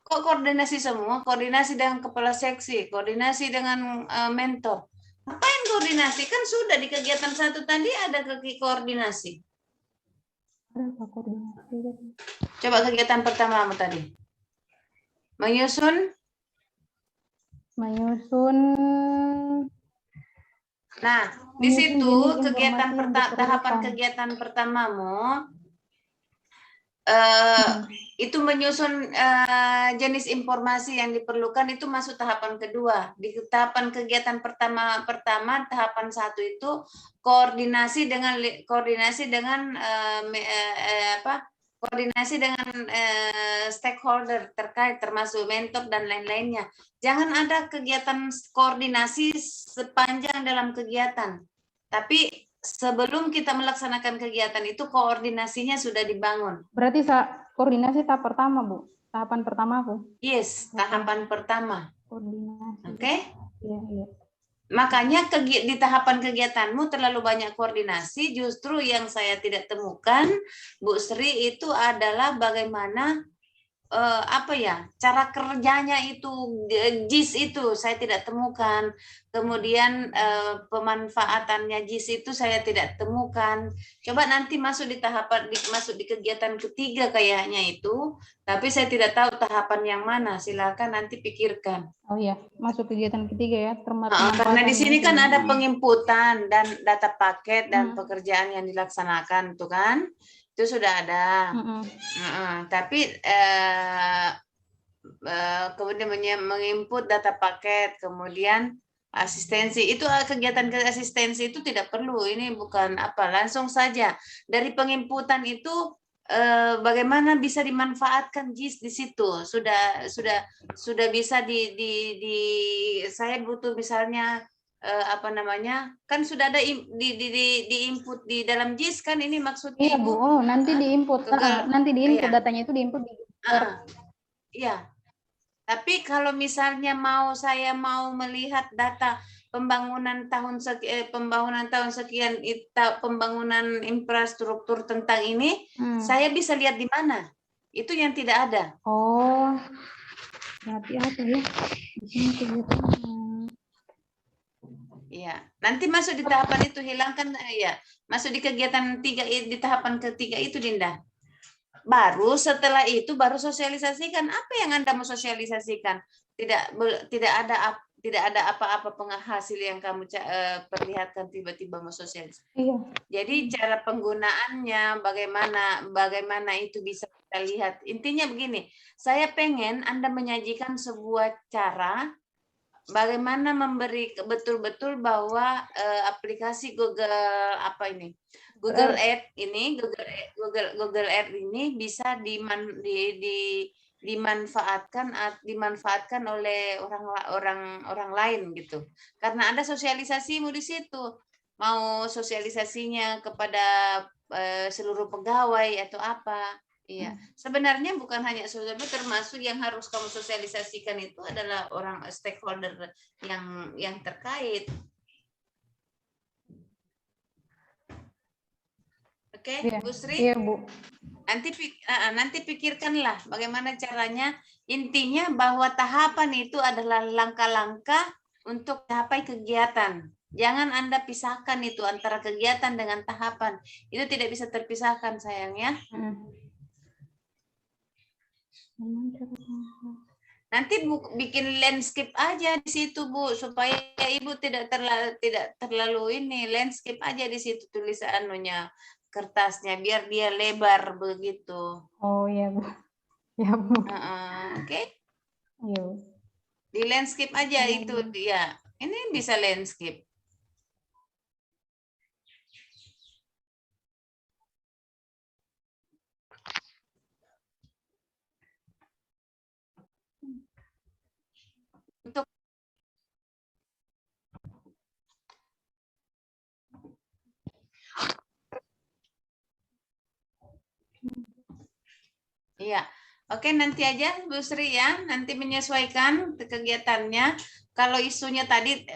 [SPEAKER 1] Kok koordinasi semua? Koordinasi dengan kepala seksi, koordinasi dengan mentor. Ngapain koordinasi? Kan sudah di kegiatan satu tadi ada koordinasi.
[SPEAKER 2] Berapa koordinasi?
[SPEAKER 1] Coba kegiatan pertama tadi. Menyusun. Nah, di situ kegiatan tahapan kegiatan pertamamu itu menyusun jenis informasi yang diperlukan itu masuk tahapan kedua. Di tahapan kegiatan pertama tahapan 1 itu koordinasi dengan stakeholder terkait termasuk mentor dan lain-lainnya. Jangan ada kegiatan koordinasi sepanjang dalam kegiatan. Tapi sebelum kita melaksanakan kegiatan itu koordinasinya sudah dibangun.
[SPEAKER 2] Berarti koordinasi tahap pertama, Bu. Tahapan pertama, Bu.
[SPEAKER 1] Yes, tahapan pertama.
[SPEAKER 2] Koordinasi.
[SPEAKER 1] Oke?
[SPEAKER 2] Iya.
[SPEAKER 1] Makanya di tahapan kegiatanmu terlalu banyak koordinasi, justru yang saya tidak temukan, Bu Sri, itu adalah bagaimana cara kerjanya itu, JIS itu saya tidak temukan. Kemudian pemanfaatannya JIS itu saya tidak temukan. Coba nanti masuk di kegiatan ketiga kayaknya itu, tapi saya tidak tahu tahapan yang mana. Silakan nanti pikirkan.
[SPEAKER 2] Oh iya, masuk kegiatan ketiga ya,
[SPEAKER 1] karena di sini kan ada penginputan dan data paket dan pekerjaan yang dilaksanakan, tuh kan? Itu sudah ada. Tapi kemudian menginput data paket, kemudian asistensi itu kegiatan asistensi itu tidak perlu. Ini bukan langsung saja dari penginputan itu bagaimana bisa dimanfaatkan JIS di situ. Sudah bisa saya butuh misalnya kan sudah ada di input di dalam JIS kan, ini maksudnya.
[SPEAKER 2] Iya, Bu. nanti diinput datanya itu diinput di
[SPEAKER 1] iya. Tapi kalau misalnya saya mau melihat data pembangunan tahun sekian pembangunan infrastruktur tentang ini, saya bisa lihat di mana? Itu yang tidak ada.
[SPEAKER 2] Oh. Berarti apa ya? Di sini kegiatan.
[SPEAKER 1] Iya, nanti masuk di tahapan itu, hilangkan ya. Masuk di kegiatan di tahapan ketiga itu, Dinda. Baru setelah itu baru sosialisasikan apa yang Anda mau sosialisasikan. Tidak ada apa-apa penghasil yang kamu perlihatkan tiba-tiba mau sosialisasi.
[SPEAKER 2] Iya.
[SPEAKER 1] Jadi cara penggunaannya bagaimana itu bisa kita lihat. Intinya begini, saya pengen Anda menyajikan sebuah cara bagaimana memberi betul-betul bahwa aplikasi Google Google Earth ini bisa dimanfaatkan oleh orang lain gitu. Karena ada sosialisasimu di situ. Mau sosialisasinya kepada seluruh pegawai atau apa. Iya, sebenarnya bukan hanya termasuk yang harus kamu sosialisasikan itu adalah orang stakeholder yang terkait. Oke, Bu Sri?
[SPEAKER 2] Iya, Bu.
[SPEAKER 1] Nanti pikirkanlah bagaimana caranya. Intinya bahwa tahapan itu adalah langkah-langkah untuk capai kegiatan. Jangan Anda pisahkan itu antara kegiatan dengan tahapan. Itu tidak bisa terpisahkan, sayang ya. Nanti bikin landscape aja di situ, Bu, supaya Ibu tidak terlalu ini, landscape aja di situ tulisannya, kertasnya, biar dia lebar begitu.
[SPEAKER 2] Oh iya, Bu. Ya, Bu.
[SPEAKER 1] Oke.
[SPEAKER 2] Iya.
[SPEAKER 1] Di landscape aja itu dia. Ini bisa landscape. Iya. Oke, nanti aja Bu Sri ya, nanti menyesuaikan kegiatannya. Kalau isunya tadi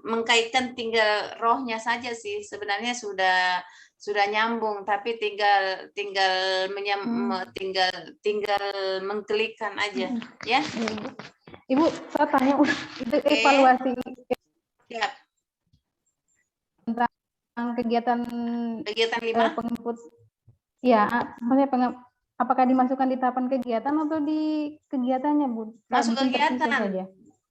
[SPEAKER 1] mengkaitkan tinggal rohnya saja sih, sebenarnya sudah nyambung, tapi tinggal tinggal mengklikkan aja, ya.
[SPEAKER 2] Ibu, saya tanya untuk evaluasi
[SPEAKER 1] Siap.
[SPEAKER 2] tentang kegiatan
[SPEAKER 1] 5.
[SPEAKER 2] penginput. Ya, maksudnya apakah dimasukkan di tahapan kegiatan atau di kegiatannya, Bu?
[SPEAKER 1] Masuk
[SPEAKER 2] Bikin terpisah
[SPEAKER 1] kegiatan
[SPEAKER 2] saja.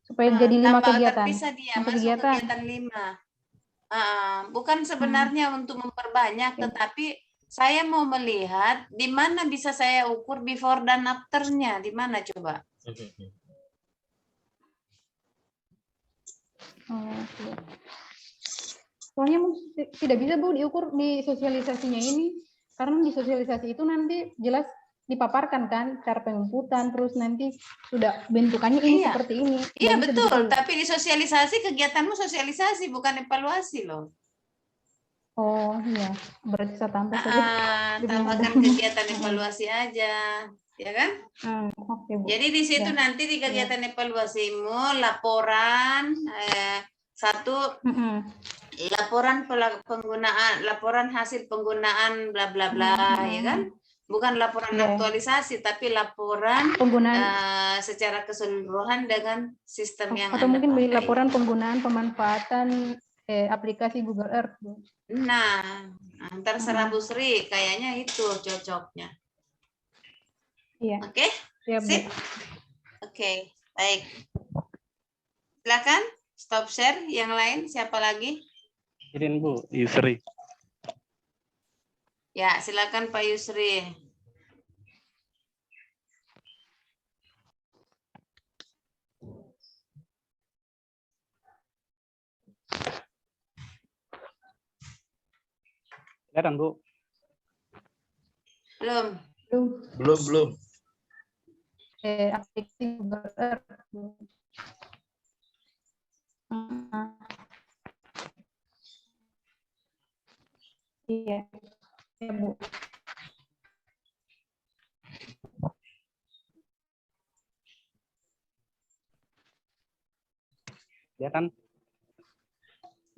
[SPEAKER 2] Supaya jadi 5 kegiatan.
[SPEAKER 1] Terpisah dia,
[SPEAKER 2] Masuk
[SPEAKER 1] masuk kegiatan 5. Bukan sebenarnya untuk memperbanyak, tetapi saya mau melihat di mana bisa saya ukur before dan after-nya, di mana coba?
[SPEAKER 2] Soalnya tidak bisa Bu diukur di sosialisasinya ini, karena di sosialisasi itu nanti jelas dipaparkan kan cara penginputan, terus nanti sudah bentukannya ini seperti ini.
[SPEAKER 1] Iya betul, tapi di sosialisasi kegiatanmu sosialisasi bukan evaluasi loh.
[SPEAKER 2] Oh iya, berarti saya tambah saja.
[SPEAKER 1] Tambahkan kegiatan evaluasi aja, ya kan?
[SPEAKER 2] Okay, Bu.
[SPEAKER 1] Jadi di situ nanti di kegiatan evaluasimu laporan laporan hasil penggunaan bla bla bla, ya kan? Bukan laporan aktualisasi, tapi laporan penggunaan secara keseluruhan dengan sistem yang
[SPEAKER 2] atau mungkin laporan penggunaan pemanfaatan aplikasi Google Earth.
[SPEAKER 1] Nah, terserah Bu Sri, kayaknya itu cocoknya.
[SPEAKER 2] Iya.
[SPEAKER 1] Oke? Sip? Oke, baik. Silakan stop share. Yang lain siapa lagi?
[SPEAKER 6] Izin Bu, Yusri.
[SPEAKER 1] Ya, silakan Pak Yusri.
[SPEAKER 6] Silakan Bu.
[SPEAKER 5] Belum.
[SPEAKER 2] Aplikasi Google Earth. Iya. Ya, Bu.
[SPEAKER 6] Kelihatan?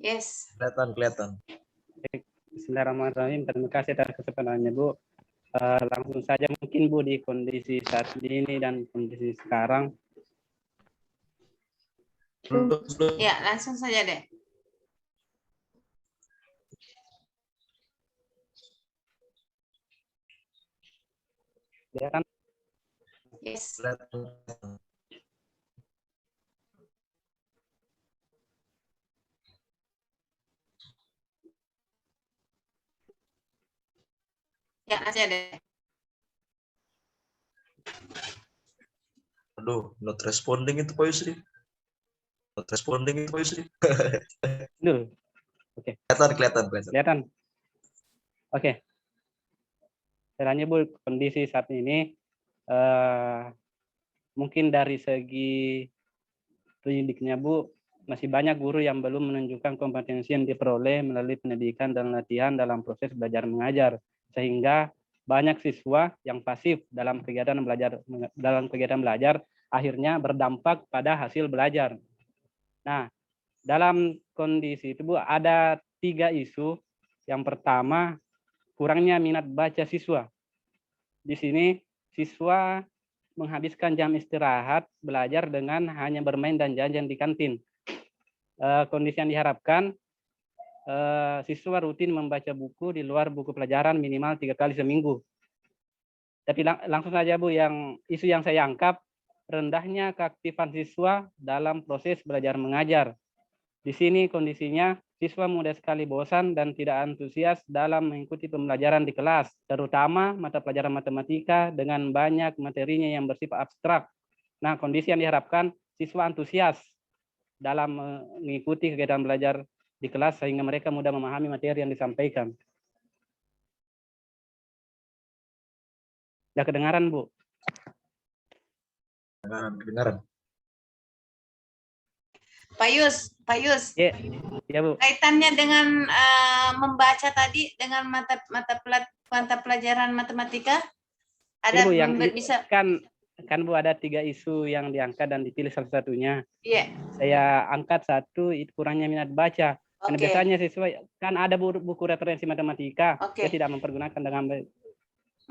[SPEAKER 1] Yes.
[SPEAKER 5] Kelihatan.
[SPEAKER 6] Bismillahirrahmanirrahim. Terima kasih atas kesempatannya, Bu. Langsung saja mungkin Bu, di kondisi saat ini dan kondisi sekarang.
[SPEAKER 1] Ya, langsung saja deh.
[SPEAKER 6] Ya kan?
[SPEAKER 1] Yes. Ya, aja deh.
[SPEAKER 5] Aduh, not responding itu Pak Yusri.
[SPEAKER 6] Dulu. Oke. Kelihatan. Oke. Caranya Bu, kondisi saat ini mungkin dari segi pendidiknya Bu, masih banyak guru yang belum menunjukkan kompetensi yang diperoleh melalui pendidikan dan latihan dalam proses belajar mengajar, sehingga banyak siswa yang pasif dalam kegiatan belajar akhirnya berdampak pada hasil belajar. Nah, dalam kondisi itu Bu, ada 3 isu. Yang pertama, kurangnya minat baca siswa. Di sini siswa menghabiskan jam istirahat belajar dengan hanya bermain dan jajan di kantin. Kondisi yang diharapkan, siswa rutin membaca buku di luar buku pelajaran minimal 3 kali seminggu. Tapi langsung saja Bu, isu yang saya angkat, rendahnya keaktifan siswa dalam proses belajar mengajar. Di sini kondisinya siswa mudah sekali bosan dan tidak antusias dalam mengikuti pembelajaran di kelas, terutama mata pelajaran matematika dengan banyak materinya yang bersifat abstrak. Nah, kondisi yang diharapkan siswa antusias dalam mengikuti kegiatan belajar di kelas sehingga mereka mudah memahami materi yang disampaikan. Sudah kedengaran, Bu?
[SPEAKER 5] Kedengaran.
[SPEAKER 1] Pak Yus.
[SPEAKER 6] Ya, Bu.
[SPEAKER 1] Kaitannya dengan membaca tadi dengan mata pelajaran matematika? Ada
[SPEAKER 6] Bu yang
[SPEAKER 1] bisa.
[SPEAKER 6] kan Bu ada 3 isu yang diangkat dan dipilih salah satunya.
[SPEAKER 1] Iya.
[SPEAKER 6] Saya angkat satu, itu kurangnya minat baca. Karena
[SPEAKER 1] Oke.
[SPEAKER 6] biasanya siswa kan ada buku referensi matematika,
[SPEAKER 1] Oke.
[SPEAKER 6] dia tidak mempergunakan dengan baik.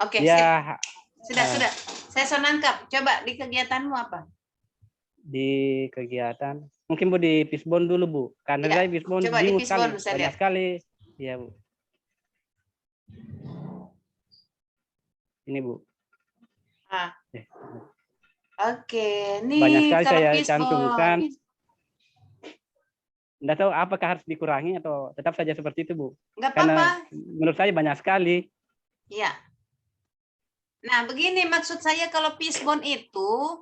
[SPEAKER 1] Oke,
[SPEAKER 6] Dia
[SPEAKER 1] sudah. Saya so nangkap. Coba di kegiatanmu apa?
[SPEAKER 6] Di kegiatan, mungkin Bu di Fishbone dulu Bu, karena
[SPEAKER 1] Ya,
[SPEAKER 6] saya Fishbone
[SPEAKER 1] coba di
[SPEAKER 6] bingung sekali,
[SPEAKER 1] Fishbone saya
[SPEAKER 6] banyak
[SPEAKER 1] lihat.
[SPEAKER 6] sekali. Iya Bu. Ini Bu.
[SPEAKER 1] Oke, nih
[SPEAKER 6] Banyak sekali
[SPEAKER 1] kalau
[SPEAKER 6] saya
[SPEAKER 1] Fishbone.
[SPEAKER 6] cantumkan. Tidak tahu apakah harus dikurangi atau tetap saja seperti itu Bu.
[SPEAKER 1] Nggak
[SPEAKER 6] Karena
[SPEAKER 1] apa-apa.
[SPEAKER 6] menurut saya banyak sekali.
[SPEAKER 1] Iya. Nah, begini maksud saya kalau Fishbone itu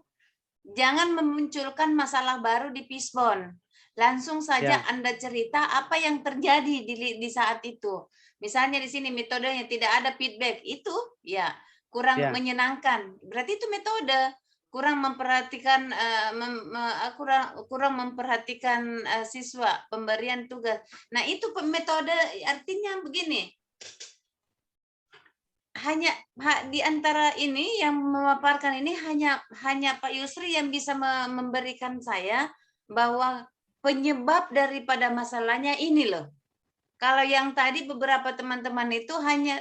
[SPEAKER 1] jangan memunculkan masalah baru di Fishbone. Langsung saja Anda cerita apa yang terjadi di saat itu. Misalnya di sini metodenya tidak ada feedback, itu ya kurang menyenangkan. Berarti itu metode kurang memperhatikan kurang memperhatikan siswa, pemberian tugas. Nah, itu metode artinya begini. Hanya di antara ini yang memaparkan ini hanya Pak Yusri yang bisa memberikan saya bahwa penyebab daripada masalahnya ini loh. Kalau yang tadi beberapa teman-teman itu hanya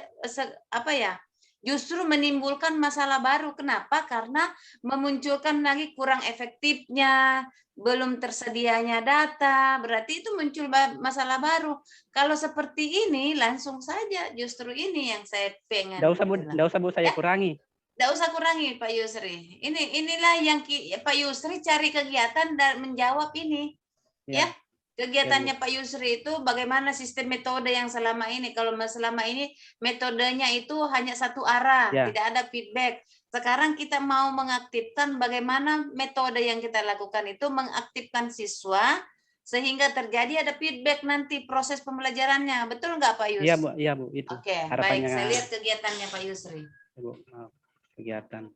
[SPEAKER 1] justru menimbulkan masalah baru. Kenapa? Karena memunculkan lagi kurang efektifnya, belum tersedianya data, berarti itu muncul masalah baru. Kalau seperti ini langsung saja, justru ini yang saya pengen.
[SPEAKER 6] Nggak usah Bu saya kurangi.
[SPEAKER 1] Nggak usah kurangi Pak Yusri. Inilah yang Pak Yusri cari kegiatan dan menjawab ini. Ya. Kegiatannya Pak Yusri itu bagaimana sistem metode yang selama ini. Kalau selama ini metodenya itu hanya satu arah, tidak ada feedback. Sekarang kita mau mengaktifkan bagaimana metode yang kita lakukan itu mengaktifkan siswa sehingga terjadi ada feedback nanti proses pembelajarannya. Betul nggak Pak Yus?
[SPEAKER 6] Iya Bu, itu.
[SPEAKER 1] Oke, baik. Saya lihat kegiatannya Pak Yusri.
[SPEAKER 6] Bu, kegiatan.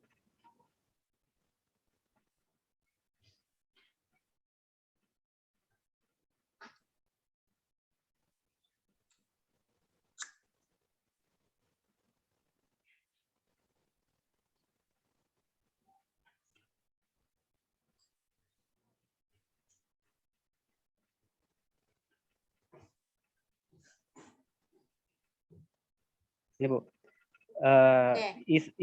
[SPEAKER 6] Ini Bu,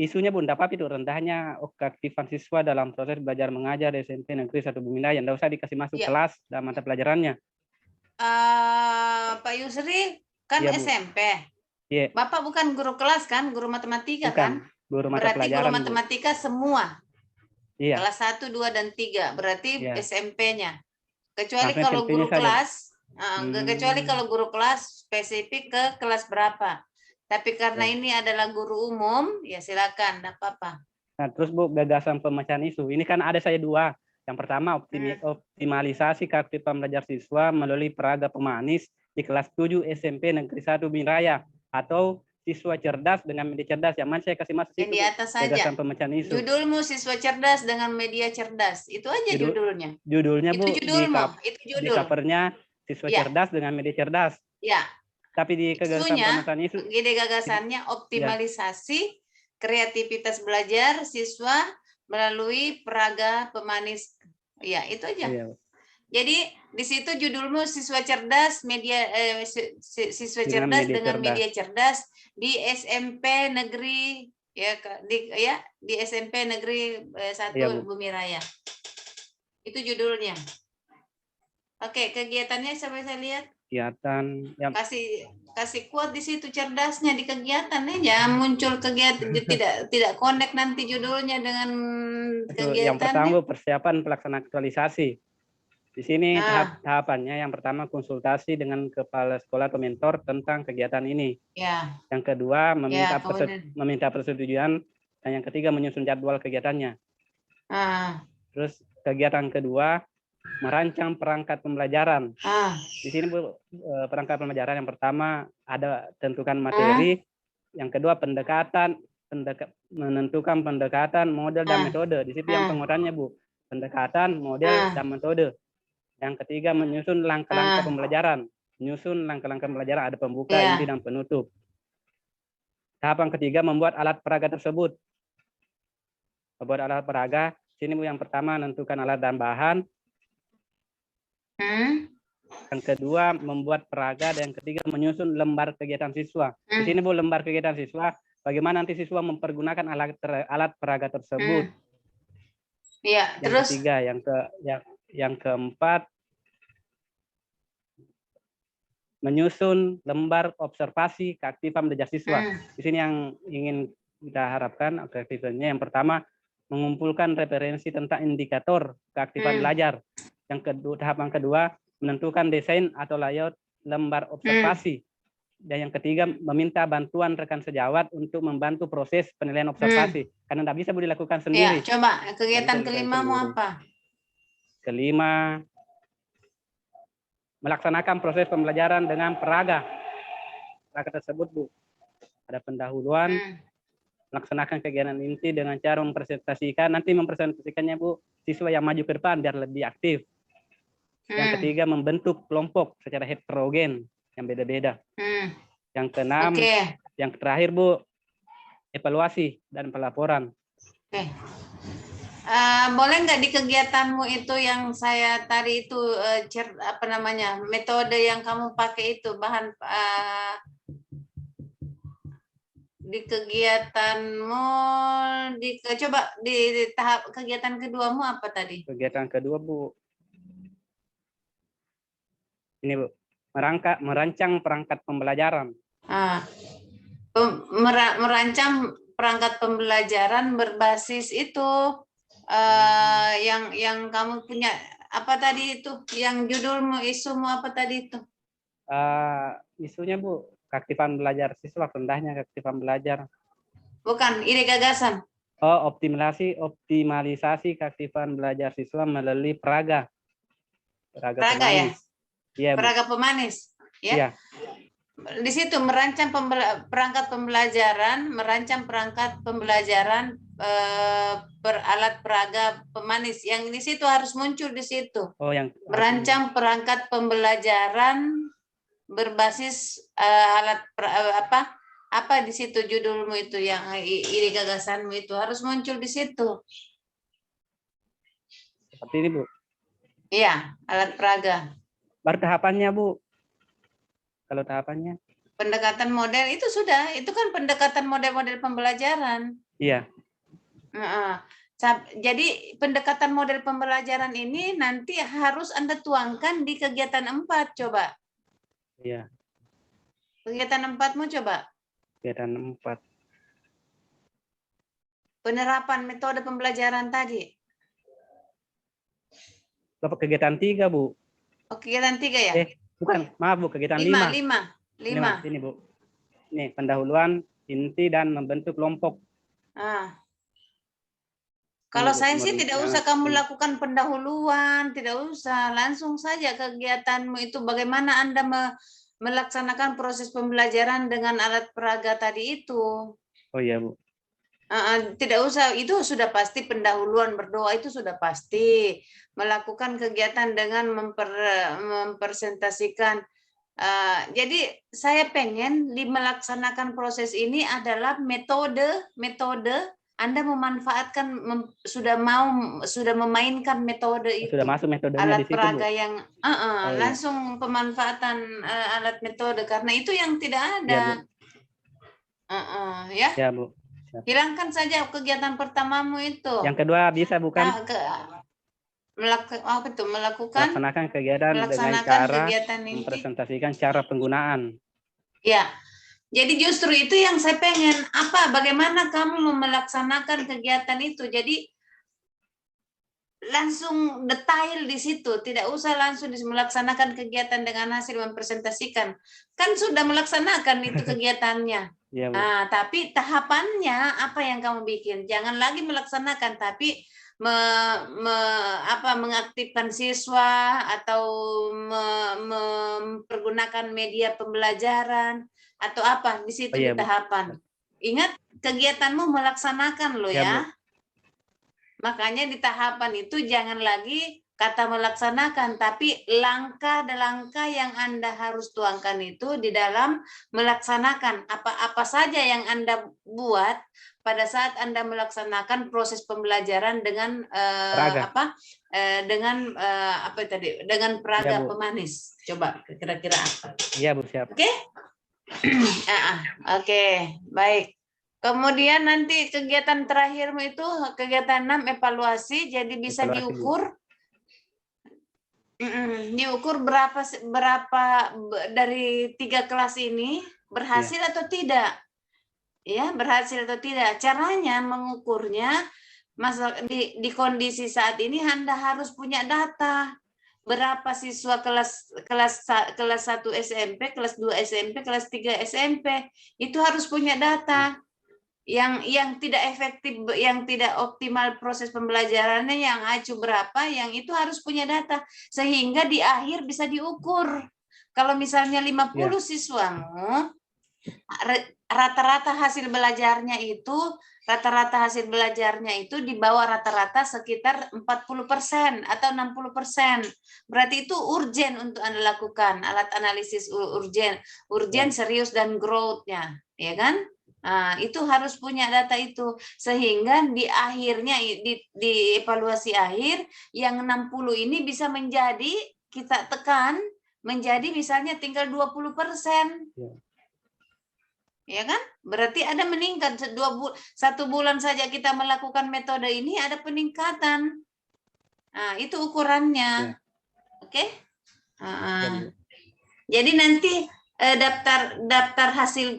[SPEAKER 6] isunya Bu, tidak apa-apa itu rendahnya keaktifan siswa dalam proses belajar mengajar di SMP Negeri 1 Bumilayan. Tidak usah dikasih masuk kelas dalam mata pelajarannya.
[SPEAKER 1] Pak Yusri kan SMP. Bapak bukan guru kelas kan, guru matematika kan?
[SPEAKER 6] Guru mata
[SPEAKER 1] berarti
[SPEAKER 6] pelajaran,
[SPEAKER 1] guru matematika Bu. Semua. Kelas 1, 2, dan 3. Berarti SMP-nya. Kecuali kalau guru kelas, kecuali kalau guru kelas spesifik ke kelas berapa. Tapi karena ini adalah guru umum, ya silakan, enggak apa-apa.
[SPEAKER 6] Nah, terus Bu, gagasan pemecahan isu. Ini kan ada saya 2. Yang pertama, optimalisasi keaktifan belajar siswa melalui peraga pemanis di kelas 7 SMP Negeri 1 Bumiraya atau siswa cerdas dengan media cerdas. Yang mana saya kasih masuk
[SPEAKER 1] yang
[SPEAKER 6] itu,
[SPEAKER 1] di atas saja.
[SPEAKER 6] Gagasan pemecahan isu.
[SPEAKER 1] Judulmu siswa cerdas dengan media cerdas. Itu aja judulnya.
[SPEAKER 6] Judulnya Bu,
[SPEAKER 1] di
[SPEAKER 6] covernya siswa cerdas dengan media cerdas.
[SPEAKER 1] Ya.
[SPEAKER 6] Tapi di gagasan pemecahan isu,
[SPEAKER 1] ide gagasannya optimalisasi kreativitas belajar siswa melalui peraga pemanis. Ya, itu aja. Jadi di situ judulmu siswa cerdas siswa cerdas dengan media cerdas di SMP Negeri di SMP Negeri 1 Bumiraya. Itu judulnya. Oke, kegiatannya sampai saya lihat.
[SPEAKER 6] Kegiatan yang
[SPEAKER 1] kasih kuat di situ cerdasnya di kegiatannya, jangan muncul kegiatan tidak connect nanti judulnya dengan kegiatan.
[SPEAKER 6] Yang pertama persiapan pelaksanaan aktualisasi. Di sini tahapannya yang pertama konsultasi dengan kepala sekolah atau mentor tentang kegiatan ini. Yang kedua meminta persetujuan, dan yang ketiga menyusun jadwal kegiatannya. Terus kegiatan kedua merancang perangkat pembelajaran. Di sini Bu, perangkat pembelajaran yang pertama ada tentukan materi, yang kedua menentukan pendekatan, model dan metode. Di situ yang penguatannya Bu, pendekatan, model dan metode. Yang ketiga menyusun langkah-langkah pembelajaran. Menyusun langkah-langkah pembelajaran ada pembuka, inti dan penutup. Tahapan ketiga membuat alat peraga tersebut. Membuat alat peraga, sini Bu yang pertama menentukan alat dan bahan, yang kedua membuat peraga, dan yang ketiga menyusun lembar kegiatan siswa. Di sini Bu lembar kegiatan siswa, bagaimana nanti siswa mempergunakan alat peraga tersebut.
[SPEAKER 1] Iya,
[SPEAKER 6] Yang
[SPEAKER 1] terus
[SPEAKER 6] ketiga, yang keempat menyusun lembar observasi keaktifan belajar siswa. Di sini yang ingin kita harapkan aktivitasnya yang pertama mengumpulkan referensi tentang indikator keaktifan belajar. Yang kedua, tahapan kedua menentukan desain atau layout lembar observasi. Dan yang ketiga meminta bantuan rekan sejawat untuk membantu proses penilaian observasi karena tidak bisa dilakukan sendiri.
[SPEAKER 1] ya, coba kegiatan kelima mau apa?
[SPEAKER 6] Kelima, melaksanakan proses pembelajaran dengan peraga. Peraga tersebut Bu, ada pendahuluan, melaksanakan kegiatan inti dengan cara mempresentasikan, nanti mempresentasikannya Bu, siswa yang maju ke depan biar lebih aktif. Yang ketiga membentuk kelompok secara heterogen yang beda-beda. Yang keenam, yang terakhir Bu, evaluasi dan pelaporan.
[SPEAKER 1] Boleh nggak di kegiatanmu itu yang saya tadi itu metode yang kamu pakai itu bahan di kegiatanmu coba di tahap kegiatan keduamu apa tadi?
[SPEAKER 6] Kegiatan kedua Bu, ini Bu, merancang perangkat pembelajaran.
[SPEAKER 1] Merancang perangkat pembelajaran berbasis itu yang kamu punya apa tadi itu? Yang judulmu, isumu apa tadi itu?
[SPEAKER 6] Isunya Bu, keaktifan belajar siswa, rendahnya keaktifan belajar.
[SPEAKER 1] Bukan, ide gagasan.
[SPEAKER 6] Oh, optimalisasi keaktifan belajar siswa melalui peraga. Peraga pemanis.
[SPEAKER 1] Ya? Peraga pemanis. Ya.
[SPEAKER 6] Iya.
[SPEAKER 1] Di situ merancang perangkat pembelajaran alat peraga pemanis. Yang di situ harus muncul di situ.
[SPEAKER 6] Oh, yang
[SPEAKER 1] merancang perangkat pembelajaran berbasis alat apa di situ judulmu itu yang ide gagasanmu itu harus muncul di situ.
[SPEAKER 6] Seperti ini Bu.
[SPEAKER 1] Iya, alat peraga.
[SPEAKER 6] Baru tahapannya Bu. Kalau tahapannya?
[SPEAKER 1] Pendekatan model itu sudah, itu kan pendekatan model-model pembelajaran.
[SPEAKER 6] Iya.
[SPEAKER 1] Jadi pendekatan model pembelajaran ini nanti harus Anda tuangkan di kegiatan 4, coba.
[SPEAKER 6] Iya.
[SPEAKER 1] Kegiatan 4-mu coba.
[SPEAKER 6] Kegiatan 4.
[SPEAKER 1] Penerapan metode pembelajaran tadi.
[SPEAKER 6] Kegiatan 3 Bu.
[SPEAKER 1] Oh, kegiatan 3 ya?
[SPEAKER 6] Bukan, maaf Bu, kegiatan 5.
[SPEAKER 1] 5.
[SPEAKER 6] Ini Bu. Nih, pendahuluan, inti, dan membentuk kelompok.
[SPEAKER 1] Kalau saya sih tidak usah kamu lakukan pendahuluan, tidak usah. Langsung saja kegiatanmu itu bagaimana Anda melaksanakan proses pembelajaran dengan alat peraga tadi itu.
[SPEAKER 6] Oh iya Bu.
[SPEAKER 1] Tidak usah, itu sudah pasti pendahuluan berdoa itu sudah pasti. Melakukan kegiatan dengan mempresentasikan. Jadi saya pengen melaksanakan proses ini adalah metode Anda memanfaatkan sudah memainkan metode itu.
[SPEAKER 6] Sudah masuk metodenya
[SPEAKER 1] alat
[SPEAKER 6] di situ
[SPEAKER 1] peraga
[SPEAKER 6] Bu.
[SPEAKER 1] yang langsung pemanfaatan alat metode karena itu yang tidak ada. Ya.
[SPEAKER 6] Ya Bu.
[SPEAKER 1] Hilangkan saja kegiatan pertamamu itu.
[SPEAKER 6] Yang kedua bisa bukan? Melaksanakan kegiatan dengan cara mempresentasikan cara penggunaan.
[SPEAKER 1] Ya, jadi justru itu yang saya pengen. Bagaimana kamu melaksanakan kegiatan itu? Jadi langsung detail di situ. Tidak usah langsung melaksanakan kegiatan dengan hasil mempresentasikan. Kan sudah melaksanakan itu kegiatannya.
[SPEAKER 6] Ya,
[SPEAKER 1] tapi tahapannya apa yang kamu bikin? Jangan lagi melaksanakan, tapi mengaktifkan siswa atau mempergunakan media pembelajaran atau apa di situ di tahapan. Ingat kegiatanmu melaksanakan loh ya. Makanya di tahapan itu jangan lagi kata melaksanakan, tapi langkah yang Anda harus tuangkan itu di dalam melaksanakan apa saja yang Anda buat pada saat Anda melaksanakan proses pembelajaran dengan
[SPEAKER 6] Peraga.
[SPEAKER 1] apa tadi? Dengan peraga
[SPEAKER 6] Ya, Bu.
[SPEAKER 1] pemanis. Coba kira-kira apa?
[SPEAKER 6] Iya, Bu, siap.
[SPEAKER 1] Oke? Oke, baik. Kemudian nanti kegiatan terakhirmu itu kegiatan 6 evaluasi, jadi bisa
[SPEAKER 6] Evaluasi, Bu.
[SPEAKER 1] diukur. Diukur berapa dari 3 kelas ini berhasil atau tidak. Ya, berhasil atau tidak. Caranya mengukurnya di kondisi saat ini Anda harus punya data. Berapa siswa kelas 1 SMP, kelas 2 SMP, kelas 3 SMP. Itu harus punya data. Yang tidak efektif, yang tidak optimal proses pembelajarannya, yang acuh berapa, yang itu harus punya data. Sehingga di akhir bisa diukur. Kalau misalnya 50 siswamu, rata-rata hasil belajarnya itu di bawah rata-rata sekitar 40% atau 60%. Berarti itu urgen untuk Anda lakukan, alat analisis urgen, serius dan growth-nya, ya kan? Nah, itu harus punya data itu, sehingga di akhirnya di evaluasi akhir yang 60 ini bisa menjadi, kita tekan menjadi misalnya tinggal 20%. Ya kan? Berarti ada meningkat. 1 bulan saja kita melakukan metode ini, ada peningkatan. Nah, itu ukurannya. Oke? Jadi nanti daftar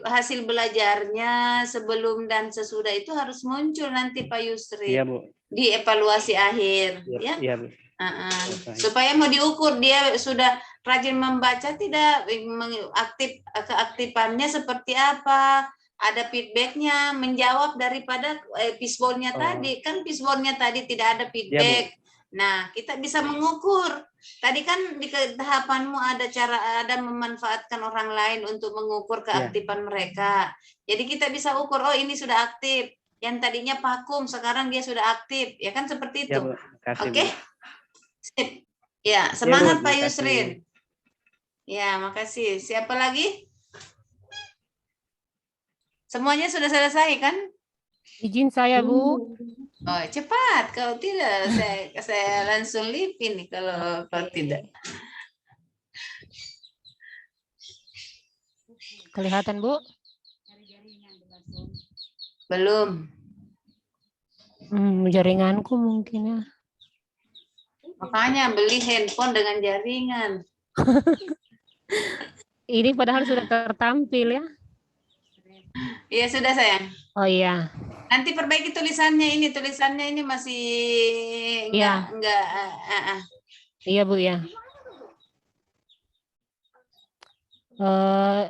[SPEAKER 1] hasil belajarnya sebelum dan sesudah itu harus muncul nanti Pak Yusri.
[SPEAKER 6] Iya, Bu.
[SPEAKER 1] Di evaluasi akhir. Ya?
[SPEAKER 6] Iya, Bu.
[SPEAKER 1] Supaya mau diukur dia sudah rajin membaca tidak, keaktifannya seperti apa, ada feedbacknya, menjawab daripada fishbone-nya tadi. Kan fishbone-nya tadi tidak ada feedback. Nah, kita bisa mengukur. Tadi kan di tahapanmu ada memanfaatkan orang lain untuk mengukur keaktifan mereka. Jadi kita bisa ukur, oh ini sudah aktif. Yang tadinya vakum, sekarang dia sudah aktif. Ya kan seperti itu. Oke? Sip. Ya, semangat Pak Yusrin. Ya, makasih. Siapa lagi? Semuanya sudah selesai kan?
[SPEAKER 4] Izin saya, Bu.
[SPEAKER 1] Oh, cepat. Kalau tidak, saya langsung lipin nih kalau tidak.
[SPEAKER 4] Kelihatan, Bu?
[SPEAKER 1] Belum.
[SPEAKER 4] Jaringanku mungkin ya.
[SPEAKER 1] Makanya beli handphone dengan jaringan.
[SPEAKER 4] Ini padahal sudah tertampil ya.
[SPEAKER 1] Iya, sudah sayang.
[SPEAKER 4] Oh iya.
[SPEAKER 1] Nanti perbaiki tulisannya ini masih enggak.
[SPEAKER 4] Iya, Bu ya.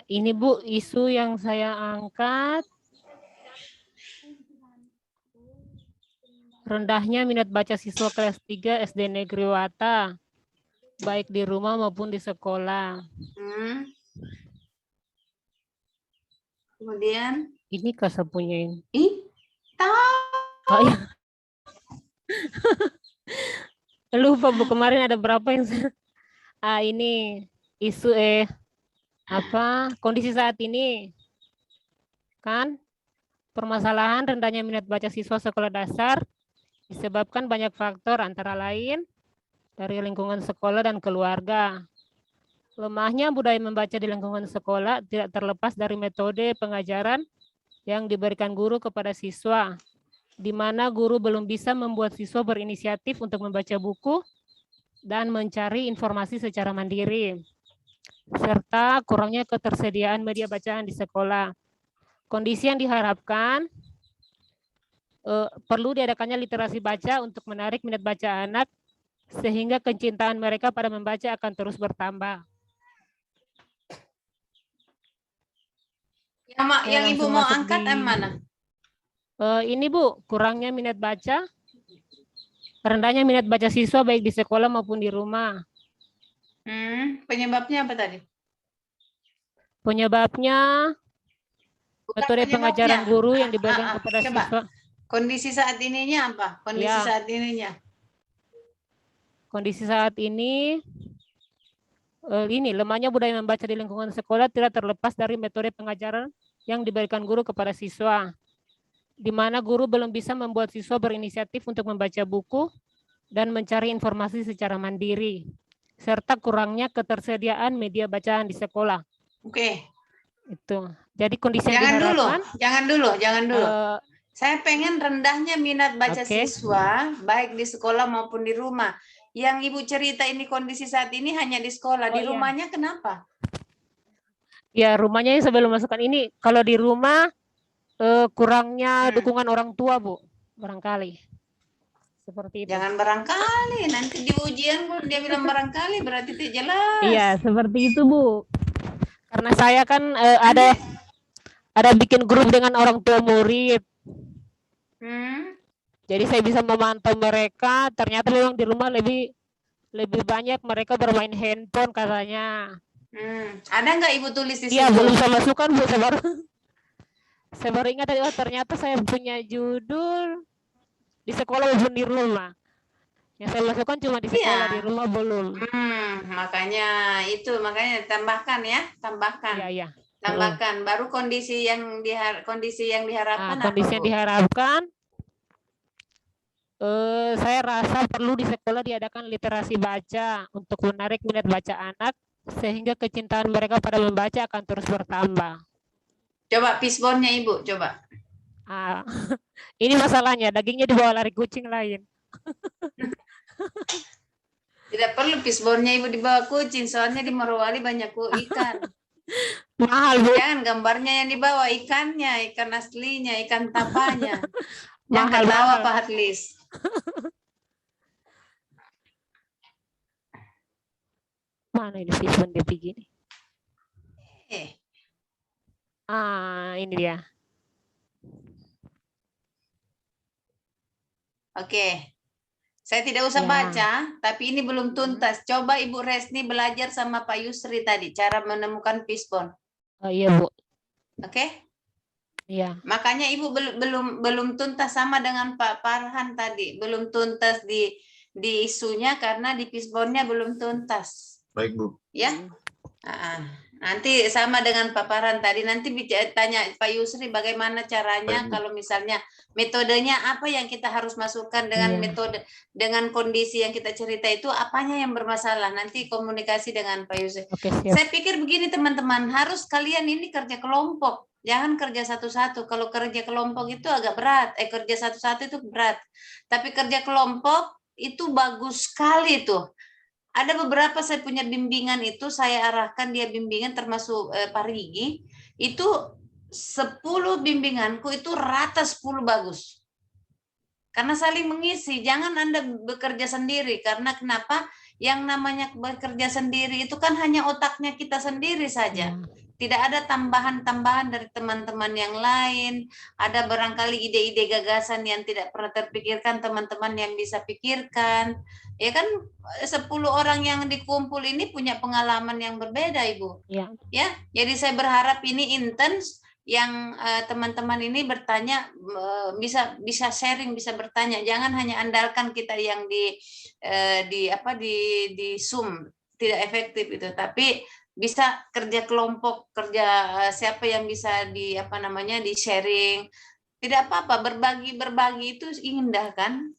[SPEAKER 4] Ini Bu, isu yang saya angkat. Rendahnya minat baca siswa kelas 3 SD Negeri Wata, baik di rumah maupun di sekolah.
[SPEAKER 1] Kemudian?
[SPEAKER 4] Ini saya punyain.
[SPEAKER 1] Tahu.
[SPEAKER 4] Oh, iya. Lupa Bu, kemarin ada berapa yang ini isu kondisi saat ini kan permasalahan rendahnya minat baca siswa sekolah dasar disebabkan banyak faktor, antara lain dari lingkungan sekolah dan keluarga. Lemahnya budaya membaca di lingkungan sekolah tidak terlepas dari metode pengajaran yang diberikan guru kepada siswa, di mana guru belum bisa membuat siswa berinisiatif untuk membaca buku dan mencari informasi secara mandiri, serta kurangnya ketersediaan media bacaan di sekolah. Kondisi yang diharapkan perlu diadakannya literasi baca untuk menarik minat baca anak, sehingga kecintaan mereka pada membaca akan terus bertambah.
[SPEAKER 1] Yang Ibu mau angkat yang mana?
[SPEAKER 4] Ini Bu, kurangnya minat baca, rendahnya minat baca siswa baik di sekolah maupun di rumah.
[SPEAKER 1] Penyebabnya apa tadi?
[SPEAKER 4] Penyebabnya metode pengajaran guru yang diberikan kepada siswa.
[SPEAKER 1] Kondisi saat ininya apa?
[SPEAKER 4] Kondisi saat ini lemahnya budaya membaca di lingkungan sekolah tidak terlepas dari metode pengajaran yang diberikan guru kepada siswa, di mana guru belum bisa membuat siswa berinisiatif untuk membaca buku dan mencari informasi secara mandiri, serta kurangnya ketersediaan media bacaan di sekolah.
[SPEAKER 1] Oke.
[SPEAKER 4] Itu. Jadi kondisi yang diharapkan.
[SPEAKER 1] Jangan dulu. Saya pengen rendahnya minat baca siswa, baik di sekolah maupun di rumah. Yang Ibu cerita ini kondisi saat ini hanya di sekolah, di rumahnya kenapa?
[SPEAKER 4] Ya, rumahnya yang sebelum masukkan ini, kalau di rumah kurangnya dukungan orang tua, Bu, barangkali. Seperti itu.
[SPEAKER 1] Jangan barangkali, nanti di ujian Bu dia bilang barangkali, berarti itu jelas.
[SPEAKER 4] Iya, seperti itu, Bu. Karena saya kan ada bikin grup dengan orang tua murid. Jadi saya bisa memantau mereka, ternyata memang di rumah lebih banyak mereka bermain handphone katanya.
[SPEAKER 1] Ada nggak Ibu tulis di situ?
[SPEAKER 4] Iya, belum saya masukkan, Bu. Saya baru ingat, oh ternyata saya punya judul di sekolah maupun di rumah. Yang saya masukkan cuma di sekolah, di rumah belum.
[SPEAKER 1] Makanya tambahkan ya, tambahkan.
[SPEAKER 4] Iya.
[SPEAKER 1] Tambahkan. Baru kondisi yang diharapkan.
[SPEAKER 4] Kondisi yang diharapkan, saya rasa perlu di sekolah diadakan literasi baca untuk menarik minat baca anak sehingga kecintaan mereka pada membaca akan terus bertambah. Coba
[SPEAKER 1] pisbonnya Ibu, coba.
[SPEAKER 4] Ini masalahnya, dagingnya dibawa lari kucing lain.
[SPEAKER 1] Tidak perlu pisbonnya Ibu dibawa kucing, soalnya di Morowali banyak ikan.
[SPEAKER 4] Mahal, Bu.
[SPEAKER 1] Jangan gambarnya yang dibawa ikannya, ikan aslinya, ikan tapanya. Yang
[SPEAKER 4] Mahal,
[SPEAKER 1] ketawa Pak Hatlis.
[SPEAKER 4] Mana ini pisbon dia begini? Ini dia.
[SPEAKER 1] Oke. Saya tidak usah baca, tapi ini belum tuntas. Coba Ibu Resni belajar sama Pak Yusri tadi, cara menemukan pisbon.
[SPEAKER 4] Oh iya, Bu.
[SPEAKER 1] Oke?
[SPEAKER 4] Iya.
[SPEAKER 1] Makanya Ibu belum tuntas sama dengan Pak Farhan tadi. Belum tuntas di isunya karena di pisbonnya belum tuntas.
[SPEAKER 5] Baik, Bu.
[SPEAKER 1] Ya? Nanti sama dengan Pak Farhan tadi, nanti tanya Pak Yusri bagaimana caranya. Baik, kalau misalnya metodenya apa yang kita harus masukkan dengan metode, dengan kondisi yang kita cerita itu apanya yang bermasalah, nanti komunikasi dengan Pak Yusri. Saya pikir begini teman-teman, harus kalian ini kerja kelompok, jangan kerja satu-satu. Kalau kerja kelompok itu agak berat, kerja satu-satu itu berat, tapi kerja kelompok itu bagus sekali tuh. Ada beberapa saya punya bimbingan itu, saya arahkan dia bimbingan termasuk Parigi, itu 10 bimbinganku itu rata 10 bagus. Karena saling mengisi, jangan Anda bekerja sendiri. Karena kenapa? Yang namanya bekerja sendiri itu kan hanya otaknya kita sendiri saja. Tidak ada tambahan-tambahan dari teman-teman yang lain. Ada barangkali ide-ide gagasan yang tidak pernah terpikirkan teman-teman yang bisa pikirkan. Ya kan 10 orang yang dikumpul ini punya pengalaman yang berbeda, Ibu. Ya, jadi saya berharap ini intens yang teman-teman ini bertanya, bisa sharing, bisa bertanya. Jangan hanya andalkan kita yang di Zoom, tidak efektif itu, tapi bisa kerja kelompok, kerja siapa yang bisa di sharing. Tidak apa-apa, berbagi itu indah kan?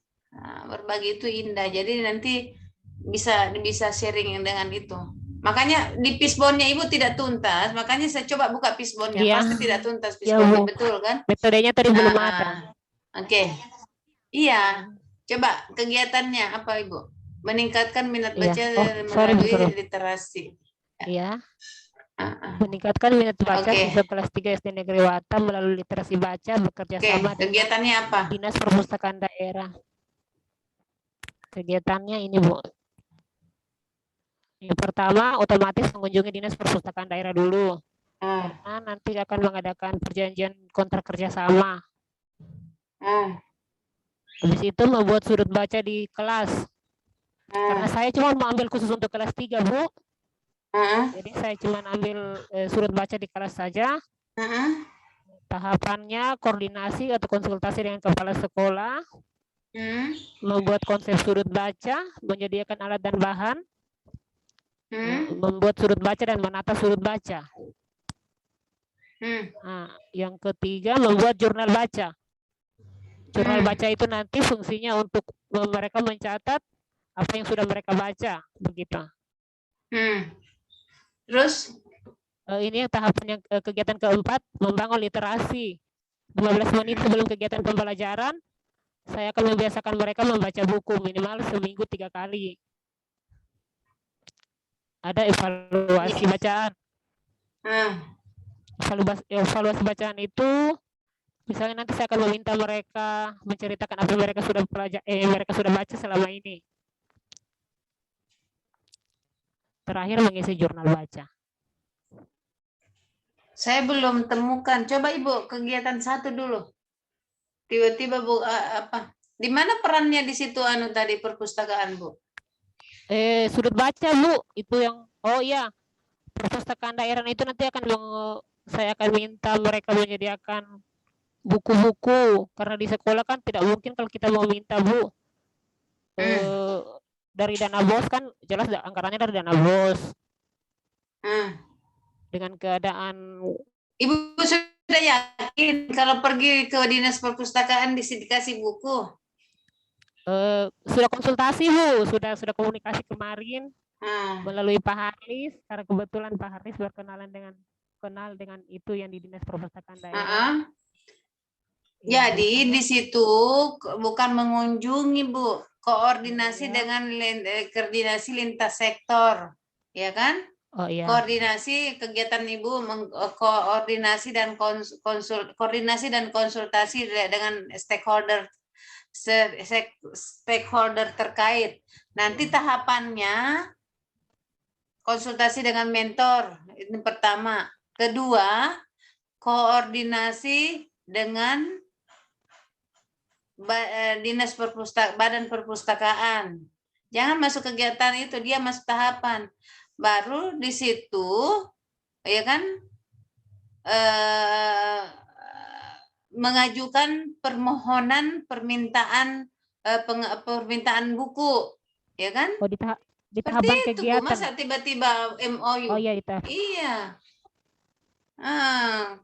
[SPEAKER 1] Berbagi itu indah. Jadi nanti bisa sharing dengan itu. Makanya di pisbonnya Ibu tidak tuntas, makanya saya coba buka pisbonnya, pasti tidak tuntas pisbonnya, betul kan?
[SPEAKER 4] Metodenya tadi belum ada.
[SPEAKER 1] Oke. Iya. Coba kegiatannya apa Ibu? Meningkatkan minat baca melalui literasi.
[SPEAKER 4] Iya. Meningkatkan minat baca siswa kelas 3 SD Negeri Wata melalui literasi baca, bekerja sama dengan
[SPEAKER 1] kegiatannya apa?
[SPEAKER 4] Dinas Perpustakaan Daerah. Kegiatannya ini, Bu. Yang pertama, otomatis mengunjungi Dinas Perpustakaan Daerah dulu. Karena nanti akan mengadakan perjanjian kontrak kerjasama. Habis itu membuat sudut baca di kelas. Karena saya cuma mau ambil khusus untuk kelas 3, Bu. Jadi saya cuma ambil sudut baca di kelas saja. Tahapannya koordinasi atau konsultasi dengan kepala sekolah. Membuat konsep sudut baca, menyediakan alat dan bahan. Membuat sudut baca dan menata sudut baca. Yang ketiga, membuat jurnal baca. Jurnal baca itu nanti fungsinya untuk mereka mencatat apa yang sudah mereka baca, begitu.
[SPEAKER 1] Terus?
[SPEAKER 4] Ini yang tahapan yang kegiatan keempat, membangun literasi. 15 menit sebelum kegiatan pembelajaran, saya akan membiasakan mereka membaca buku minimal seminggu 3 kali. Ada evaluasi bacaan. Evaluasi bacaan itu, misalnya nanti saya akan meminta mereka menceritakan apa yang mereka sudah mereka sudah baca selama ini. Terakhir mengisi jurnal baca.
[SPEAKER 1] Saya belum temukan. Coba Ibu kegiatan 1 dulu. Tiba-tiba Bu apa? Di mana perannya di situ tadi perpustakaan Bu?
[SPEAKER 4] Sudut baca Bu, itu yang perpustakaan daerah itu nanti saya akan minta mereka menyediakan buku-buku, karena di sekolah kan tidak mungkin kalau kita mau minta Bu dari dana BOS, kan jelas anggarannya dari dana BOS. Dengan keadaan
[SPEAKER 1] Ibu sudah yakin kalau pergi ke dinas perpustakaan dikasih buku?
[SPEAKER 4] Sudah konsultasi Bu, sudah komunikasi kemarin melalui Pak Haris, karena kebetulan Pak Haris kenal dengan itu yang di dinas perpustakaan daerah.
[SPEAKER 1] Jadi di situ bukan mengunjungi Bu, koordinasi dengan koordinasi lintas sektor, ya kan?
[SPEAKER 4] Oh iya.
[SPEAKER 1] Koordinasi kegiatan Ibu, koordinasi dan konsultasi dengan stakeholder terkait. Nanti tahapannya konsultasi dengan mentor, ini pertama. Kedua, koordinasi dengan dinas badan perpustakaan. Jangan masuk kegiatan itu, dia masuk tahapan. Baru di situ, ya kan, mengajukan permintaan buku, ya kan?
[SPEAKER 4] Oh, di tahapan kegiatan.
[SPEAKER 1] Masa tiba-tiba MOU?
[SPEAKER 4] Oh iya,
[SPEAKER 1] iya.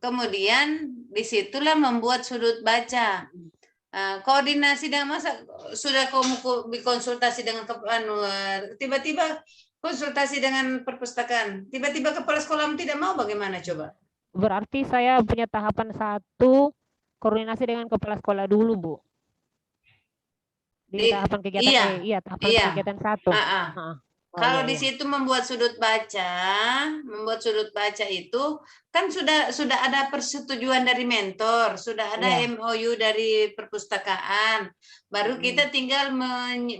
[SPEAKER 1] Kemudian disitulah membuat sudut baca. Koordinasi dengan masa sudah kamu konsultasi dengan tiba-tiba konsultasi dengan perpustakaan, tiba-tiba kepala sekolah tidak mau, bagaimana coba?
[SPEAKER 4] Berarti saya punya tahapan 1, koordinasi dengan kepala sekolah dulu Bu. Di tahapan kegiatan kegiatan 1.
[SPEAKER 1] Kalau di situ membuat sudut baca itu kan sudah ada persetujuan dari mentor, sudah ada MOU dari perpustakaan. Baru kita tinggal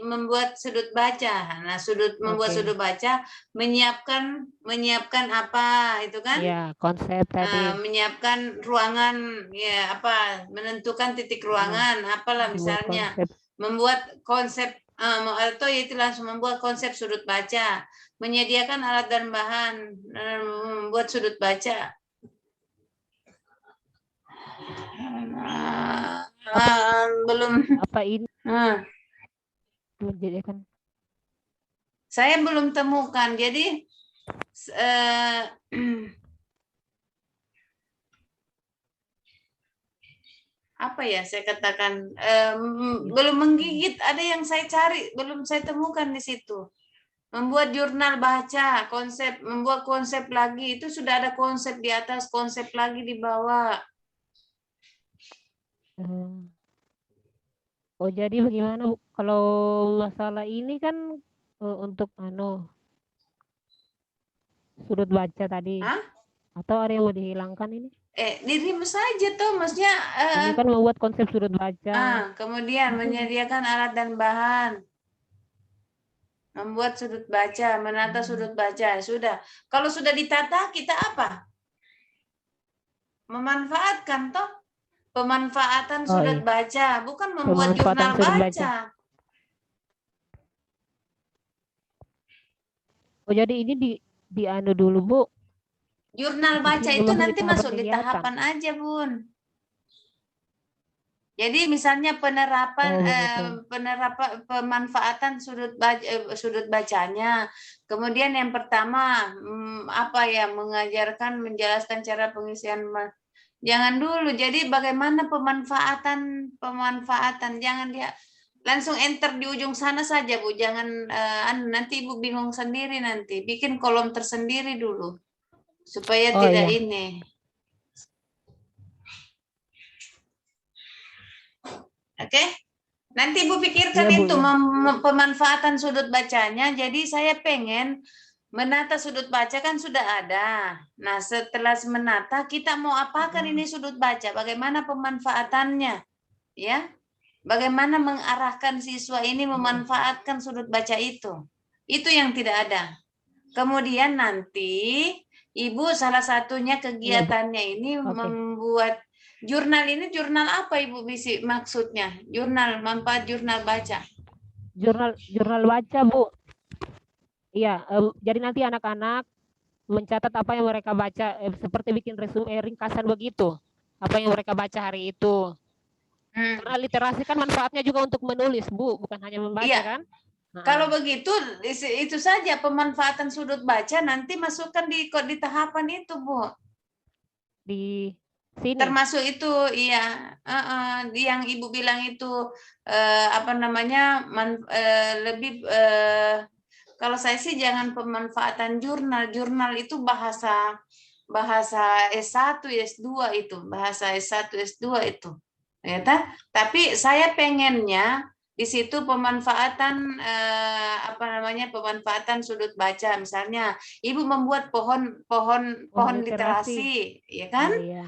[SPEAKER 1] membuat sudut baca. Nah, membuat sudut baca, menyiapkan apa itu kan?
[SPEAKER 4] Iya, konsep tadi.
[SPEAKER 1] Menyiapkan ruangan, ya apa? Menentukan titik ruangan, apalah misalnya. Membuat konsep atau itu langsung membuat konsep sudut baca, menyediakan alat dan bahan, membuat sudut baca. Belum.
[SPEAKER 4] Apa ini? Menjadikan.
[SPEAKER 1] Saya belum temukan. Jadi apa ya saya katakan, belum menggigit, ada yang saya cari, belum saya temukan di situ. Membuat jurnal baca, membuat konsep lagi, itu sudah ada konsep di atas, konsep lagi di bawah.
[SPEAKER 4] Oh, jadi bagaimana kalau masalah ini kan untuk sudut baca tadi? Atau ada yang mau dihilangkan ini?
[SPEAKER 1] Dirimu saja tuh, maksudnya
[SPEAKER 4] ini kan membuat konsep sudut baca.
[SPEAKER 1] Kemudian menyediakan alat dan bahan, membuat sudut baca, menata sudut baca. Sudah, kalau sudah ditata, kita apa? Memanfaatkan toh, pemanfaatan sudut baca, bukan membuat jurnal baca.
[SPEAKER 4] Oh, jadi ini di dulu Bu.
[SPEAKER 1] Jurnal baca itu nanti masuk di tahapan aja Bun. Jadi misalnya penerapan pemanfaatan sudut bacanya. Kemudian yang pertama mengajarkan, menjelaskan cara pengisian Jangan dulu. Jadi bagaimana pemanfaatan, jangan dia langsung enter di ujung sana saja, Bu. Jangan nanti Ibu bingung sendiri nanti. Bikin kolom tersendiri dulu supaya
[SPEAKER 4] Oh,
[SPEAKER 1] tidak
[SPEAKER 4] iya.
[SPEAKER 1] ini. Oke? Nanti Ibu pikirkan
[SPEAKER 4] Iya, Bu,
[SPEAKER 1] itu
[SPEAKER 4] ya.
[SPEAKER 1] pemanfaatan sudut bacanya. Jadi saya pengen menata sudut baca kan sudah ada. Nah, setelah menata kita mau apakan ini sudut baca? Bagaimana pemanfaatannya? Ya. Bagaimana mengarahkan siswa ini memanfaatkan sudut baca itu? Itu yang tidak ada. Kemudian nanti Ibu salah satunya kegiatannya ini membuat jurnal. Ini jurnal apa Ibu Bisi maksudnya? Jurnal, manfaat jurnal baca.
[SPEAKER 4] Jurnal baca, Bu. Iya, jadi nanti anak-anak mencatat apa yang mereka baca, seperti bikin resume ringkasan begitu. Apa yang mereka baca hari itu. Karena literasi kan manfaatnya juga untuk menulis, Bu, bukan hanya membaca,
[SPEAKER 1] iya.
[SPEAKER 4] kan?
[SPEAKER 1] Kalau begitu, itu saja pemanfaatan sudut baca, nanti masukkan di tahapan itu, Bu.
[SPEAKER 4] Di sini.
[SPEAKER 1] Termasuk itu, iya, yang Ibu bilang itu apa namanya, lebih kalau saya sih jangan pemanfaatan jurnal. Jurnal itu bahasa S1, S2 itu, bahasa S1, S2 itu. Ya, tapi saya pengennya di situ pemanfaatan apa namanya, pemanfaatan sudut baca. Misalnya Ibu membuat pohon literasi, ya kan?
[SPEAKER 4] Oh, iya.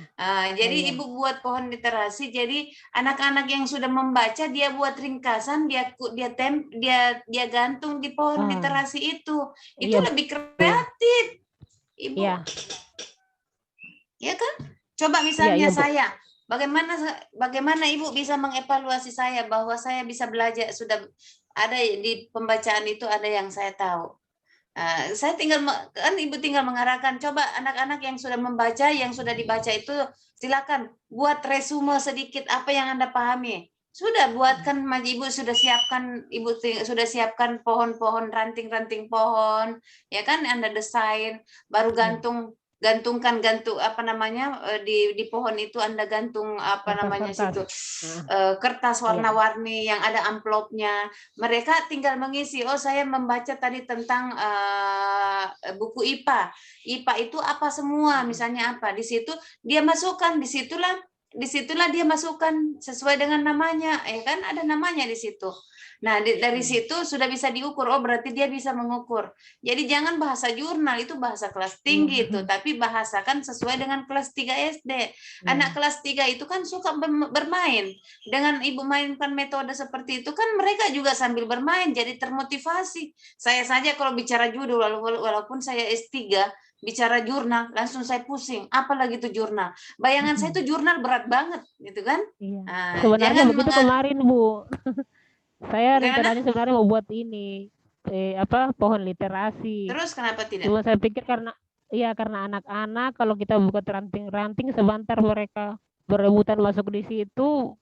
[SPEAKER 1] Jadi
[SPEAKER 4] iya.
[SPEAKER 1] Ibu buat pohon literasi. Jadi anak-anak yang sudah membaca dia buat ringkasan, dia gantung di pohon literasi itu. Itu
[SPEAKER 4] Iya,
[SPEAKER 1] lebih kreatif, Ibu.
[SPEAKER 4] Iya.
[SPEAKER 1] Ya kan? Coba misalnya saya, bagaimana Ibu bisa mengevaluasi saya bahwa saya bisa belajar, sudah ada di pembacaan itu ada yang saya tahu. Saya Ibu tinggal mengarahkan, coba anak-anak yang sudah membaca, yang sudah dibaca itu silakan buat resume sedikit apa yang Anda pahami. Sudah buatkan, Ibu sudah siapkan, pohon-pohon, ranting-ranting pohon, ya kan, Anda desain, baru gantungkan apa namanya, di pohon itu Anda gantung apa namanya situ, kertas warna-warni yang ada amplopnya. Mereka tinggal mengisi, oh saya membaca tadi tentang buku IPA. IPA itu apa semua, misalnya apa, di situ dia masukkan, disitulah dia masukkan sesuai dengan namanya, ya kan, ada namanya di situ. Nah, dari situ sudah bisa diukur, oh berarti dia bisa mengukur. Jadi jangan bahasa jurnal, itu bahasa kelas tinggi itu, tapi bahasakan sesuai dengan kelas 3 SD. Anak kelas 3 itu kan suka bermain. Dengan Ibu mainkan metode seperti itu kan mereka juga sambil bermain, jadi termotivasi. Saya saja kalau bicara judul, walaupun saya S3, bicara jurnal, langsung saya pusing. Apalagi itu jurnal. Bayangan saya itu jurnal berat banget, gitu kan?
[SPEAKER 4] Iya. Sebenarnya begitu kemarin, Bu. Saya rencananya sebenarnya mau buat ini, pohon literasi.
[SPEAKER 1] Terus kenapa tidak?
[SPEAKER 4] Cuma saya pikir karena anak-anak kalau kita buka ranting-ranting sebentar mereka berebutan masuk di situ,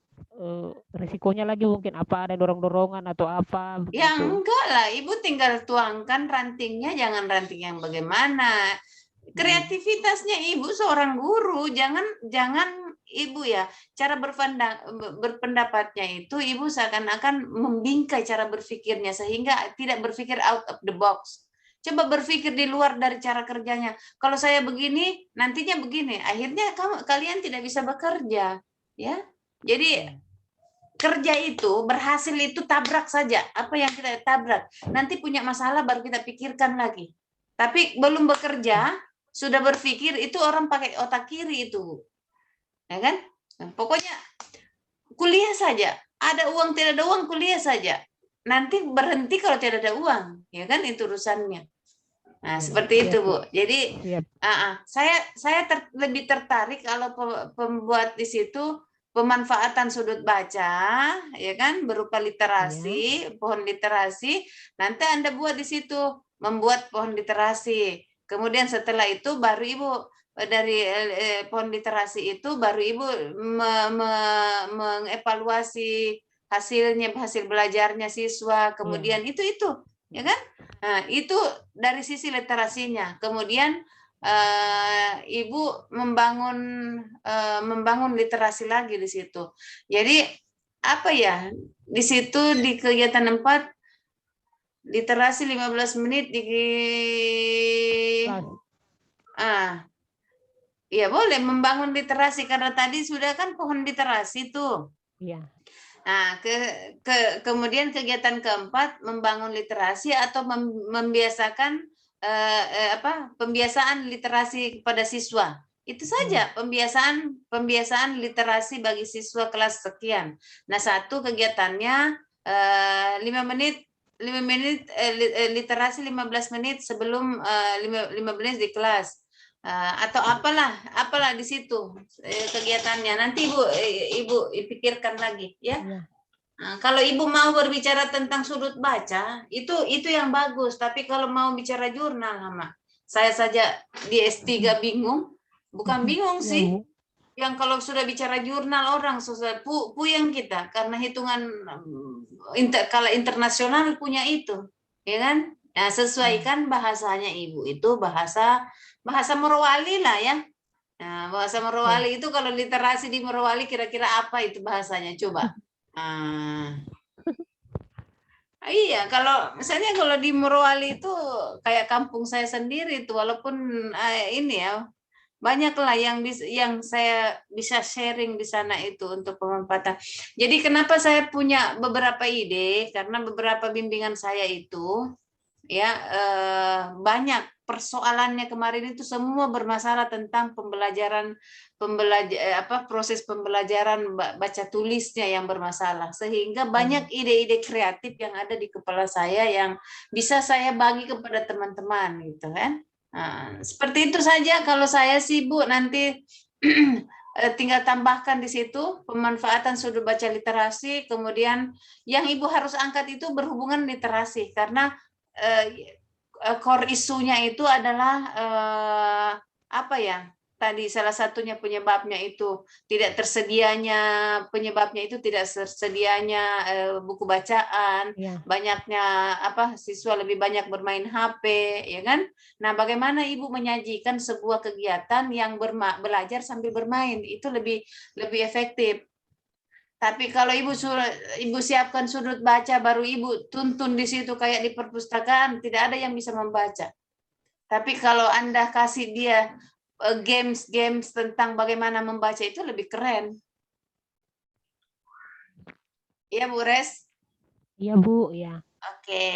[SPEAKER 4] risikonya lagi mungkin apa ada dorong-dorongan atau apa begitu.
[SPEAKER 1] Ya enggak lah, Ibu tinggal tuangkan rantingnya, jangan ranting yang bagaimana. Kreativitasnya Ibu seorang guru, jangan Ibu ya, cara berpendapatnya itu Ibu seakan-akan membingkai cara berpikirnya sehingga tidak berpikir out of the box. Coba berpikir di luar dari cara kerjanya. Kalau saya begini, nantinya begini. Akhirnya kalian tidak bisa bekerja, ya. Jadi kerja itu berhasil itu tabrak saja. Apa yang kita tabrak, nanti punya masalah baru kita pikirkan lagi. Tapi belum bekerja sudah berpikir, itu orang pakai otak kiri itu. Ya kan? Nah, pokoknya kuliah saja, ada uang tidak ada uang kuliah saja, nanti berhenti kalau tidak ada uang, ya kan, itu urusannya. Nah, seperti itu, Bu. Jadi saya lebih tertarik kalau pembuat di situ pemanfaatan sudut baca, ya kan, berupa literasi, pohon literasi. Nanti Anda buat di situ, membuat pohon literasi. Kemudian setelah itu baru Ibu dari pohon literasi itu baru Ibu mengevaluasi hasil belajarnya siswa. Kemudian itu ya kan? Nah, itu dari sisi literasinya. Kemudian Ibu membangun literasi lagi di situ. Jadi apa ya, di situ di kegiatan 4 literasi 15 menit di ya boleh membangun literasi, karena tadi sudah kan pohon literasi tuh.
[SPEAKER 4] Iya.
[SPEAKER 1] Nah, kemudian kegiatan keempat membangun literasi atau membiasakan pembiasaan literasi kepada siswa. Itu saja, pembiasaan literasi bagi siswa kelas sekian. Nah, satu kegiatannya 5 menit literasi 15 menit sebelum 5 menit di kelas. Atau apalah di situ kegiatannya. Nanti ibu pikirkan lagi ya. Nah, kalau ibu mau berbicara tentang sudut baca itu yang bagus, tapi kalau mau bicara jurnal lama, saya saja di S3 bingung, bukan bingung sih. Yang kalau sudah bicara jurnal orang susah puyeng kita, karena hitungan kalau internasional punya itu, ya kan? Nah, sesuaikan bahasanya ibu itu bahasa Morowali lah ya. Nah, bahasa Morowali itu kalau literasi di Morowali kira-kira apa itu bahasanya? Coba. Iya, kalau misalnya kalau di Morowali itu kayak kampung saya sendiri itu, walaupun ini ya banyaklah yang saya bisa sharing di sana itu untuk pemanfaatan. Jadi kenapa saya punya beberapa ide, karena beberapa bimbingan saya itu ya banyak persoalannya kemarin itu semua bermasalah tentang proses pembelajaran baca tulisnya yang bermasalah, sehingga banyak ide-ide kreatif yang ada di kepala saya yang bisa saya bagi kepada teman-teman gitu kan. Nah, seperti itu saja kalau saya sih Bu, nanti tinggal tambahkan di situ pemanfaatan sudut baca literasi, kemudian yang Ibu harus angkat itu berhubungan literasi, karena core isunya itu adalah apa ya, tadi salah satunya penyebabnya itu tidak tersedianya buku bacaan, banyaknya siswa lebih banyak bermain HP, ya kan? Nah, bagaimana Ibu menyajikan sebuah kegiatan yang belajar sambil bermain itu lebih efektif. Tapi kalau ibu siapkan sudut baca, baru ibu tuntun di situ kayak di perpustakaan, tidak ada yang bisa membaca. Tapi kalau Anda kasih dia games tentang bagaimana membaca, itu lebih keren. Iya Bu Res?
[SPEAKER 4] Iya Bu, ya.
[SPEAKER 1] Oke.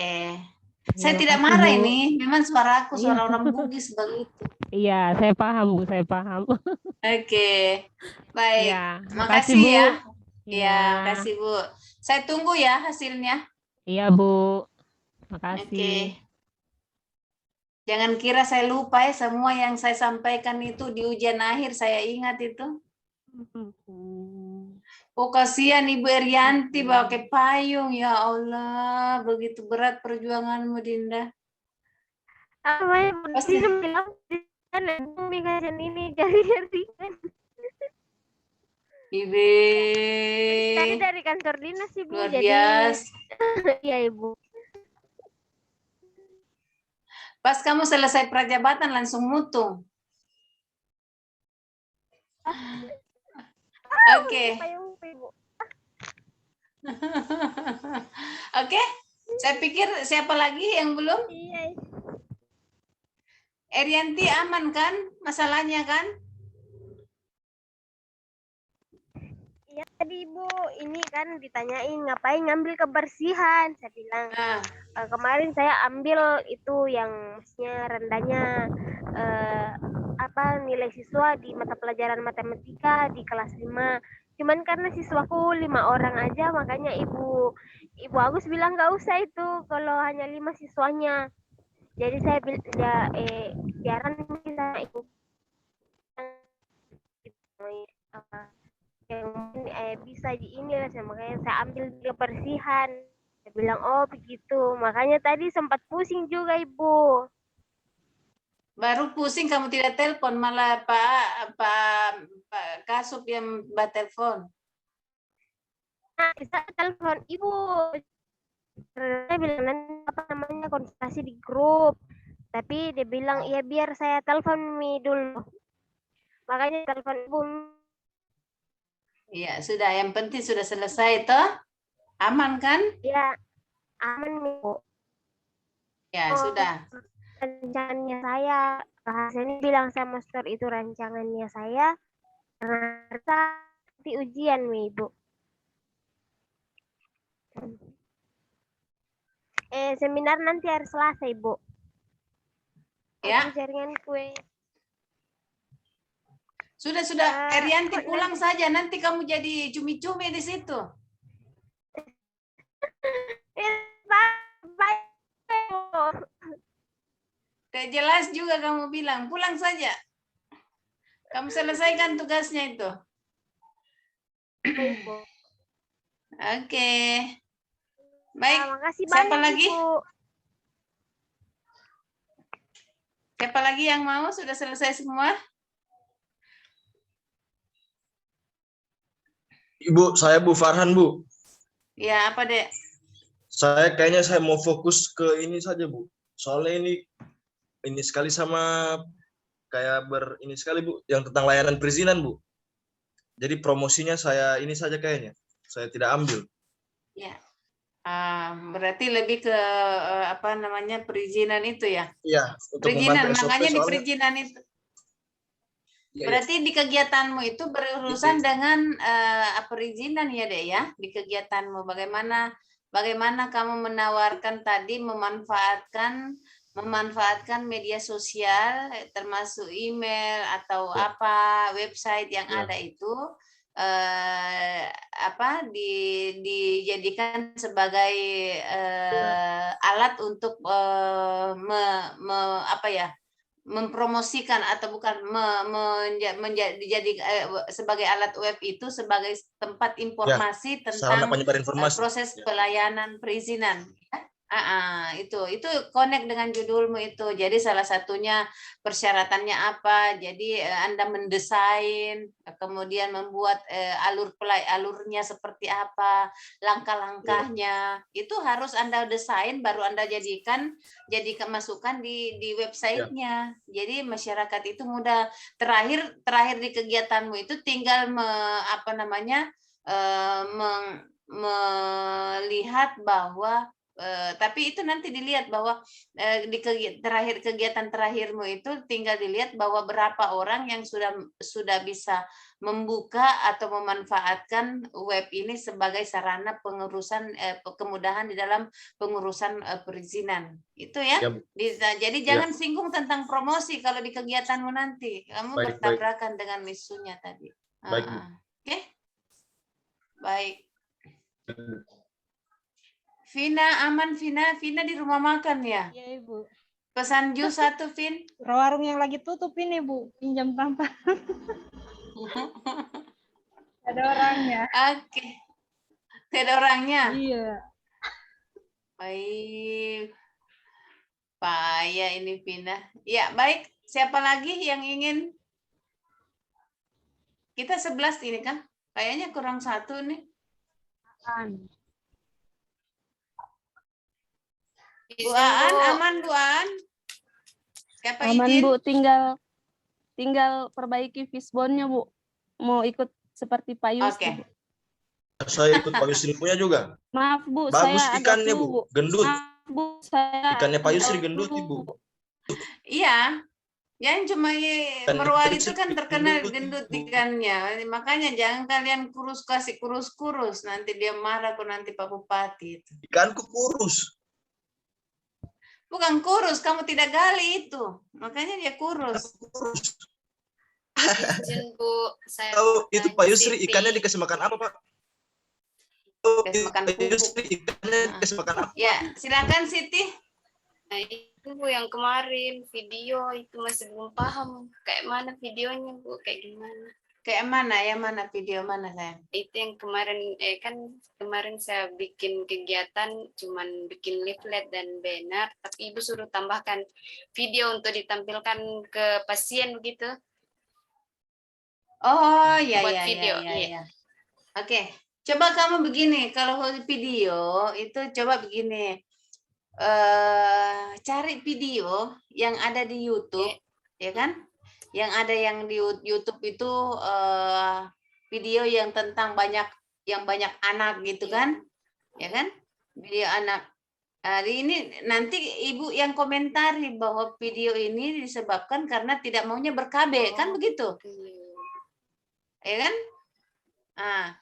[SPEAKER 1] Saya tidak marah ini, memang suara aku, suara orang Bugis begitu.
[SPEAKER 4] Iya, saya paham Bu, saya paham.
[SPEAKER 1] Oke, baik.
[SPEAKER 4] Ya,
[SPEAKER 1] makasih
[SPEAKER 4] Bu.
[SPEAKER 1] Ya.
[SPEAKER 4] Iya,
[SPEAKER 1] kasih Bu. Saya tunggu ya hasilnya.
[SPEAKER 4] Iya Bu, makasih.
[SPEAKER 1] Oke. Jangan kira saya lupa ya, semua yang saya sampaikan itu di ujian akhir saya ingat itu. Oh kasihan Ibu Erianti pakai payung, ya Allah, begitu berat perjuanganmu Dinda.
[SPEAKER 7] Pasti bilang ini jadi ringan.
[SPEAKER 1] Ibu.
[SPEAKER 7] Tadi dari kantor dinas Ibu.
[SPEAKER 1] Luar biasa.
[SPEAKER 7] Iya Ibu.
[SPEAKER 1] Pas kamu selesai prajabatan langsung mutu. Oke. Oke. Saya pikir siapa lagi yang belum?
[SPEAKER 7] Iya.
[SPEAKER 1] Erianti aman kan masalahnya kan?
[SPEAKER 7] Iya tadi Ibu, ini kan ditanyain ngapain ngambil kebersihan. Saya bilang kemarin saya ambil itu yang maksudnya rendahnya nilai siswa di mata pelajaran matematika di kelas 5. Cuman karena siswaku 5 orang aja, makanya Ibu Agus bilang nggak usah itu kalau hanya 5 siswanya. Jadi saya biaran bisa ikut yang bisa di ini lah, makanya saya ambil kebersihan. Saya bilang oh begitu, makanya tadi sempat pusing juga Ibu.
[SPEAKER 1] Baru pusing kamu tidak telepon, malah Pak Kasup yang telepon.
[SPEAKER 7] Nah, saya telepon Ibu. Saya bilang nanti konsultasi di grup. Tapi dia bilang, ya biar saya telepon Mi dulu. Makanya telepon Ibu.
[SPEAKER 1] Ya, sudah. Yang penting sudah selesai, toh? Aman kan?
[SPEAKER 7] Ya, aman Mi, Bu.
[SPEAKER 1] Ya, sudah.
[SPEAKER 7] Rancangannya saya, ini bilang sama Master itu rancangannya saya. Nanti ujian Mi, Ibu. Seminar nanti hari Selasa, Ibu.
[SPEAKER 1] Ya.
[SPEAKER 7] Aku jaringan kue.
[SPEAKER 1] Sudah. Erianti pulang saja. Nanti kamu jadi cumi-cumi di situ. Tidak jelas juga kamu bilang. Pulang saja. Kamu selesaikan tugasnya itu. Oke. Baik.
[SPEAKER 7] Makasih
[SPEAKER 1] Siapa
[SPEAKER 7] banyak,
[SPEAKER 1] lagi?
[SPEAKER 7] Ibu.
[SPEAKER 1] Siapa lagi yang mau? Sudah selesai semua?
[SPEAKER 5] Ibu, saya Bu Farhan, Bu.
[SPEAKER 1] Ya, apa, Dek?
[SPEAKER 5] Kayaknya saya mau fokus ke ini saja, Bu. Soalnya ini sekali sama kayak ini sekali, Bu, yang tentang layanan perizinan, Bu. Jadi promosinya saya ini saja kayaknya. Saya tidak ambil.
[SPEAKER 1] Ya. Berarti lebih ke apa namanya perizinan itu ya?
[SPEAKER 5] Iya, untuk
[SPEAKER 1] perizinan,
[SPEAKER 5] membantu SOP
[SPEAKER 1] makanya di
[SPEAKER 5] soalnya.
[SPEAKER 1] Perizinan itu.
[SPEAKER 5] Ya,
[SPEAKER 1] berarti di kegiatanmu itu berurusan dengan perizinan ya, Dek ya? Di kegiatanmu bagaimana kamu menawarkan tadi memanfaatkan media sosial termasuk email atau apa website yang ada itu dijadikan sebagai alat untuk mempromosikan atau bukan menjadi sebagai alat web itu sebagai tempat informasi tentang proses pelayanan perizinan. Itu connect dengan judulmu itu. Jadi salah satunya persyaratannya apa. Jadi Anda mendesain, kemudian membuat alurnya seperti apa, langkah-langkahnya. Itu harus Anda desain baru Anda jadi masukkan di websitenya. Jadi masyarakat itu mudah. Terakhir di kegiatanmu itu tinggal melihat bahwa tapi itu nanti dilihat bahwa di kegiatan terakhirmu itu tinggal dilihat bahwa berapa orang yang sudah bisa membuka atau memanfaatkan web ini sebagai sarana pengurusan kemudahan di dalam pengurusan perizinan. Itu ya. Jadi jangan singgung tentang promosi kalau di kegiatanmu nanti. Kamu bertabrakan dengan isunya tadi. Oke. Baik. Vina, aman Vina? Vina di rumah makan ya?
[SPEAKER 2] Iya, Ibu.
[SPEAKER 1] Pesan jus satu, Vin.
[SPEAKER 2] Warung yang lagi tutup ini, Bu. Pinjam tampak. Ada orangnya.
[SPEAKER 1] Oke. Ada orangnya?
[SPEAKER 2] Iya.
[SPEAKER 1] Baik. Payah ini Vina. Ya, baik. Siapa lagi yang ingin? Kita 11 ini kan? Kayaknya kurang satu nih. Bu Aan, aman Bu Aan? Siapa
[SPEAKER 8] aman
[SPEAKER 1] izin?
[SPEAKER 8] Bu, tinggal perbaiki fishbone-nya Bu. Mau ikut seperti Pak Yusri.
[SPEAKER 1] Oke.
[SPEAKER 5] Saya ikut Pak Yusri punya juga.
[SPEAKER 8] Maaf Bu,
[SPEAKER 5] bagus
[SPEAKER 8] saya
[SPEAKER 5] ikannya
[SPEAKER 8] agak
[SPEAKER 5] Bu, gendut.
[SPEAKER 8] Maaf, Bu, saya
[SPEAKER 5] ikannya Pak Yusri gendut Ibu.
[SPEAKER 1] Iya. Yang cuma Merwali itu kan terkenal gendut ikannya. Makanya jangan kalian kasih kurus-kurus. Nanti dia marah kok nanti Pak Bupati itu.
[SPEAKER 5] Ikanku kurus.
[SPEAKER 1] Bukan kurus, kamu tidak gali itu. Makanya dia kurus.
[SPEAKER 9] Izin Bu, saya
[SPEAKER 5] itu Pak Yusri ikannya dikasih makan apa Pak?
[SPEAKER 1] Dikasih makan
[SPEAKER 5] Yusri ikannya dikasih makan apa?
[SPEAKER 1] Ya, silakan Siti.
[SPEAKER 9] Nah, itu Bu yang kemarin video itu masih belum paham kayak mana videonya Bu, kayak gimana?
[SPEAKER 1] Kayak mana? Yang mana video mana saya?
[SPEAKER 9] Itu yang kemarin kemarin saya bikin kegiatan cuman bikin leaflet dan banner, tapi Ibu suruh tambahkan video untuk ditampilkan ke pasien begitu.
[SPEAKER 1] Oh, ya. Oke. Coba kamu begini, kalau video itu coba begini. cari video yang ada di YouTube, ya kan? Yang ada yang di YouTube itu video yang tentang banyak anak gitu kan, ya kan? Video anak. Ini nanti ibu yang komentari bahwa video ini disebabkan karena tidak maunya ber-KB, kan begitu? Ya kan?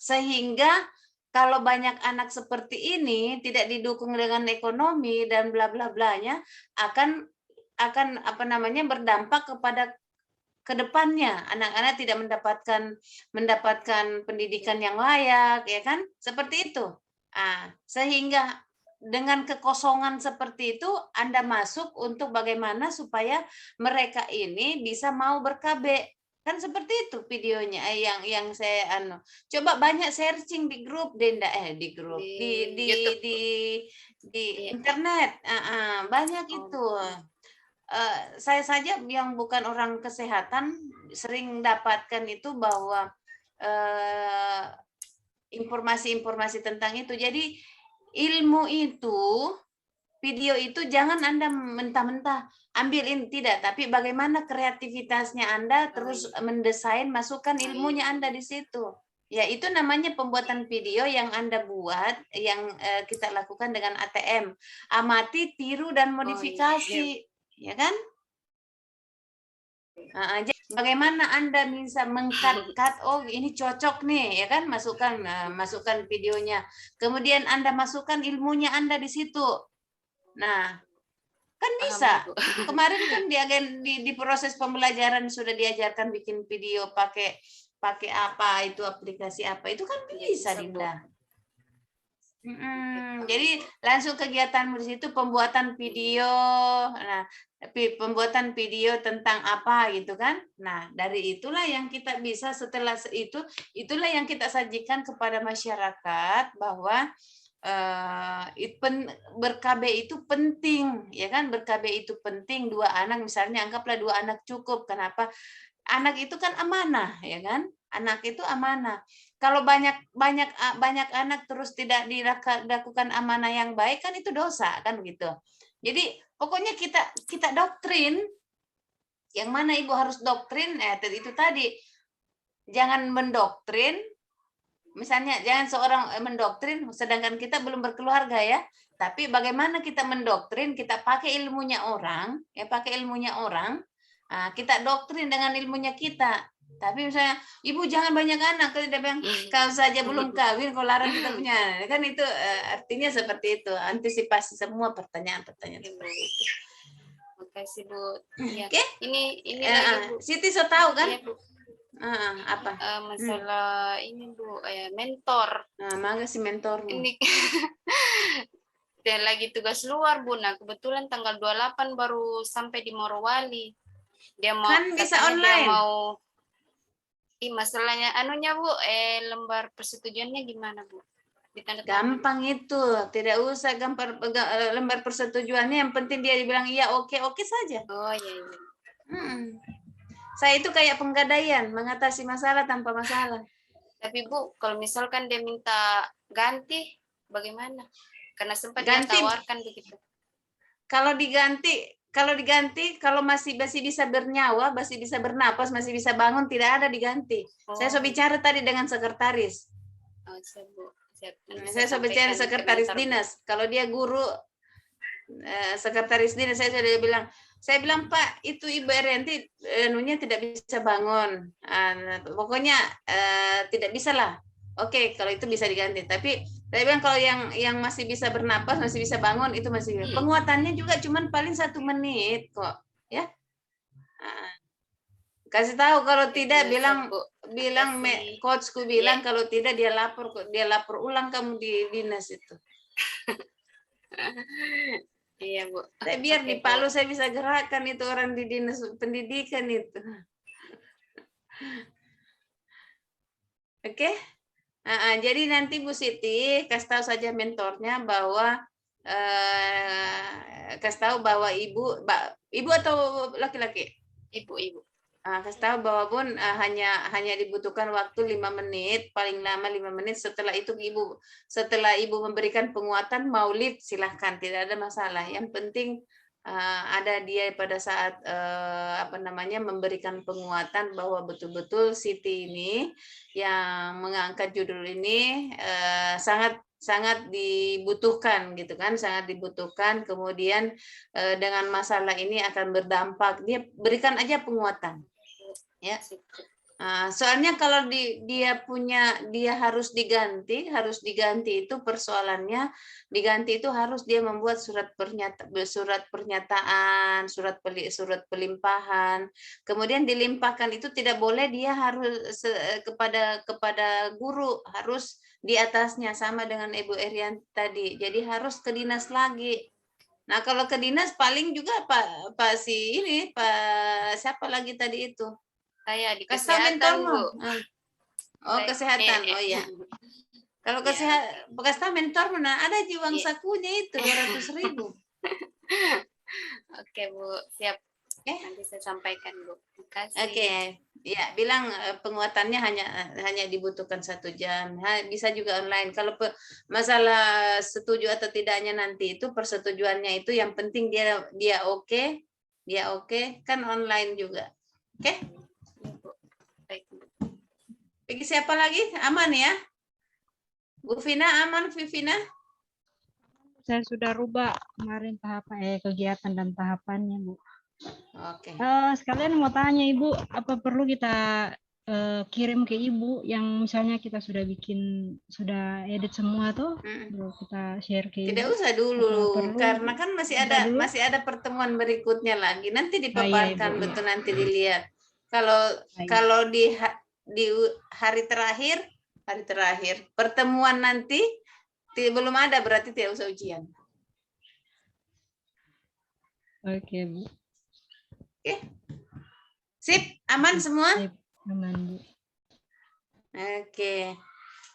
[SPEAKER 1] Sehingga kalau banyak anak seperti ini tidak didukung dengan ekonomi dan bla bla blanya akan apa namanya berdampak kepada kedepannya anak-anak tidak mendapatkan pendidikan yang layak, ya kan? Seperti itu. Sehingga dengan kekosongan seperti itu Anda masuk untuk bagaimana supaya mereka ini bisa mau ber-KB. Kan seperti itu videonya yang saya coba banyak searching di grup di grup di internet banyak itu. Saya saja yang bukan orang kesehatan sering dapatkan itu bahwa informasi-informasi tentang itu. Jadi ilmu itu, video itu jangan Anda mentah-mentah ambilin, tidak, tapi bagaimana kreativitasnya Anda terus mendesain, masukkan ilmunya Anda di situ. Ya, itu namanya pembuatan video yang Anda buat, yang kita lakukan dengan ATM. Amati, tiru, dan modifikasi. Ya kan? Bagaimana Anda bisa meng-cut, oh ini cocok nih, ya kan? Masukkan videonya. Kemudian Anda masukkan ilmunya Anda di situ. Nah, kan bisa. Kemarin kan di proses pembelajaran sudah diajarkan bikin video pakai apa itu, aplikasi apa itu, kan bisa Dinda. Jadi langsung kegiatan di situ pembuatan video. Nah, pembuatan video tentang apa gitu kan. Nah, dari itulah yang kita bisa, setelah itu itulah yang kita sajikan kepada masyarakat bahwa ber-KB itu penting, ya kan? Ber-KB itu penting. 2 anak misalnya, anggaplah 2 anak cukup. Kenapa? Anak itu kan amanah, ya kan? Anak itu amanah. Kalau banyak anak terus tidak dilakukan amanah yang baik, kan itu dosa, kan begitu. Jadi pokoknya kita doktrin, yang mana ibu harus doktrin, itu tadi, jangan mendoktrin. Misalnya jangan seorang mendoktrin sedangkan kita belum berkeluarga, ya. Tapi bagaimana kita mendoktrin, kita pakai ilmunya orang, ya pakai ilmunya orang, kita doktrin dengan ilmunya kita. Tapi misalnya, ibu jangan banyak anak, kalau dia bilang kau saja belum kawin, kau larang kita punya, kan itu artinya seperti itu, antisipasi semua pertanyaan-pertanyaan seperti itu.
[SPEAKER 9] Makasih Bu. Ya.
[SPEAKER 1] Oke?
[SPEAKER 9] Ini lagi Bu.
[SPEAKER 1] Siti so tahu kan?
[SPEAKER 9] Iya, Bu.
[SPEAKER 1] Apa?
[SPEAKER 9] Masalah ini Bu, mentor.
[SPEAKER 1] Mangga si mentor.
[SPEAKER 9] Ini dia lagi tugas luar Bu. Nah, kebetulan tanggal 28 baru sampai di Morowali. Dia mau
[SPEAKER 1] kan bisa online.
[SPEAKER 9] Dia mau masalahnya anunya Bu, lembar persetujuannya gimana Bu?
[SPEAKER 1] Gampang itu, tidak usah lembar persetujuannya, yang penting dia dibilang iya, oke saja.
[SPEAKER 9] Oh iya.
[SPEAKER 1] Saya itu kayak penggadaian, mengatasi masalah tanpa masalah.
[SPEAKER 9] Tapi Bu, kalau misalkan dia minta ganti, bagaimana? Karena sempat dia tawarkan begitu. Kalau
[SPEAKER 1] diganti, kalau masih bisa bernyawa, masih bisa bernapas, masih bisa bangun, tidak ada diganti. Saya so bicara tadi dengan sekretaris. Saya so bicara sekretaris dinas. Kalau dia guru, sekretaris dinas, saya sudah bilang, Pak, itu Ibu Erianti nunya tidak bisa bangun. Pokoknya tidak bisa lah. Oke, kalau itu bisa diganti. Tapi saya bilang kalau yang masih bisa bernapas, masih bisa bangun, itu masih penguatannya juga cuman paling 1 menit kok, ya. Kasih tahu, kalau tidak bilang coachku bilang kalau tidak dia lapor ulang kamu di dinas itu.
[SPEAKER 9] Iya Bu.
[SPEAKER 1] Saya biar di Palu saya bisa gerakkan itu orang di dinas pendidikan itu. Oke? Jadi nanti Bu Siti kasih tahu saja mentornya bahwa kasih tahu bahwa ibu atau laki-laki?
[SPEAKER 9] Ibu.
[SPEAKER 1] kasih tahu bahwa Bun hanya dibutuhkan waktu 5 menit, paling lama 5 menit. Setelah itu setelah Ibu memberikan penguatan mau leave silahkan, tidak ada masalah. Yang penting ada dia pada saat memberikan penguatan bahwa betul-betul Siti ini yang mengangkat judul ini sangat dibutuhkan gitu kan, sangat dibutuhkan. Kemudian dengan masalah ini akan berdampak, dia berikan aja penguatan ya. Soalnya kalau dia harus diganti itu persoalannya diganti itu harus dia membuat surat pernyataan, surat pelimpahan, kemudian dilimpahkan. Itu tidak boleh dia harus kepada guru, harus di atasnya, sama dengan Ibu Erian tadi. Jadi harus ke dinas lagi. Nah, kalau ke dinas paling juga Pak siapa lagi tadi itu?
[SPEAKER 9] Saya di kesehatan, Bu.
[SPEAKER 1] Oh, kesehatan. Oh ya. Kalau kesehatan, bekas mentor mana ada uang sakunya itu 200.000.
[SPEAKER 9] Oke, Bu. Siap. Nanti saya sampaikan, Bu. Terima kasih.
[SPEAKER 1] Oke. Ya, bilang penguatannya hanya dibutuhkan 1 jam. Bisa juga online. Kalau masalah setuju atau tidaknya nanti itu persetujuannya itu yang penting dia oke. Dia oke, kan online juga. Oke? Bagi siapa lagi? Aman ya? Bu Vina aman, Vivina?
[SPEAKER 10] Saya sudah rubah kemarin kegiatan dan tahapannya, Bu.
[SPEAKER 1] Oke.
[SPEAKER 10] Sekalian mau tanya Ibu, apa perlu kita kirim ke Ibu yang misalnya kita sudah edit semua tuh, kita share ke Ibu?
[SPEAKER 1] Tidak usah dulu, karena kan masih ada pertemuan berikutnya lagi. Nanti dipaparkan betul, nanti dilihat. Kalau di hari terakhir pertemuan nanti belum ada, berarti tidak usah ujian.
[SPEAKER 10] Oke, Bu.
[SPEAKER 1] Oke. Sip, aman semua?
[SPEAKER 10] Aman, Bu.
[SPEAKER 1] Oke.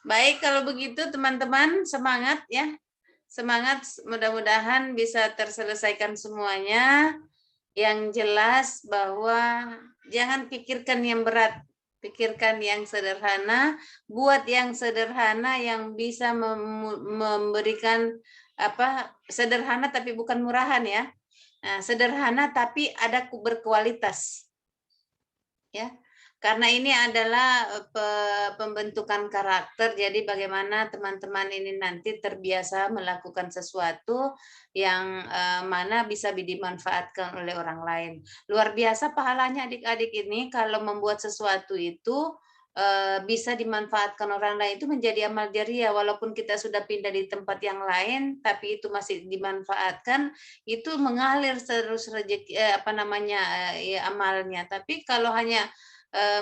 [SPEAKER 1] Baik, kalau begitu teman-teman semangat ya. Semangat, mudah-mudahan bisa terselesaikan semuanya. Yang jelas bahwa jangan pikirkan yang berat, pikirkan yang sederhana, buat yang sederhana yang bisa memberikan sederhana tapi bukan murahan ya. Nah, sederhana tapi ada berkualitas. Ya. Karena ini adalah pembentukan karakter, jadi bagaimana teman-teman ini nanti terbiasa melakukan sesuatu yang mana bisa dimanfaatkan oleh orang lain. Luar biasa pahalanya adik-adik ini kalau membuat sesuatu itu bisa dimanfaatkan orang lain, itu menjadi amal jariah. Walaupun kita sudah pindah di tempat yang lain, tapi itu masih dimanfaatkan, itu mengalir terus rezeki amalnya. Tapi kalau hanya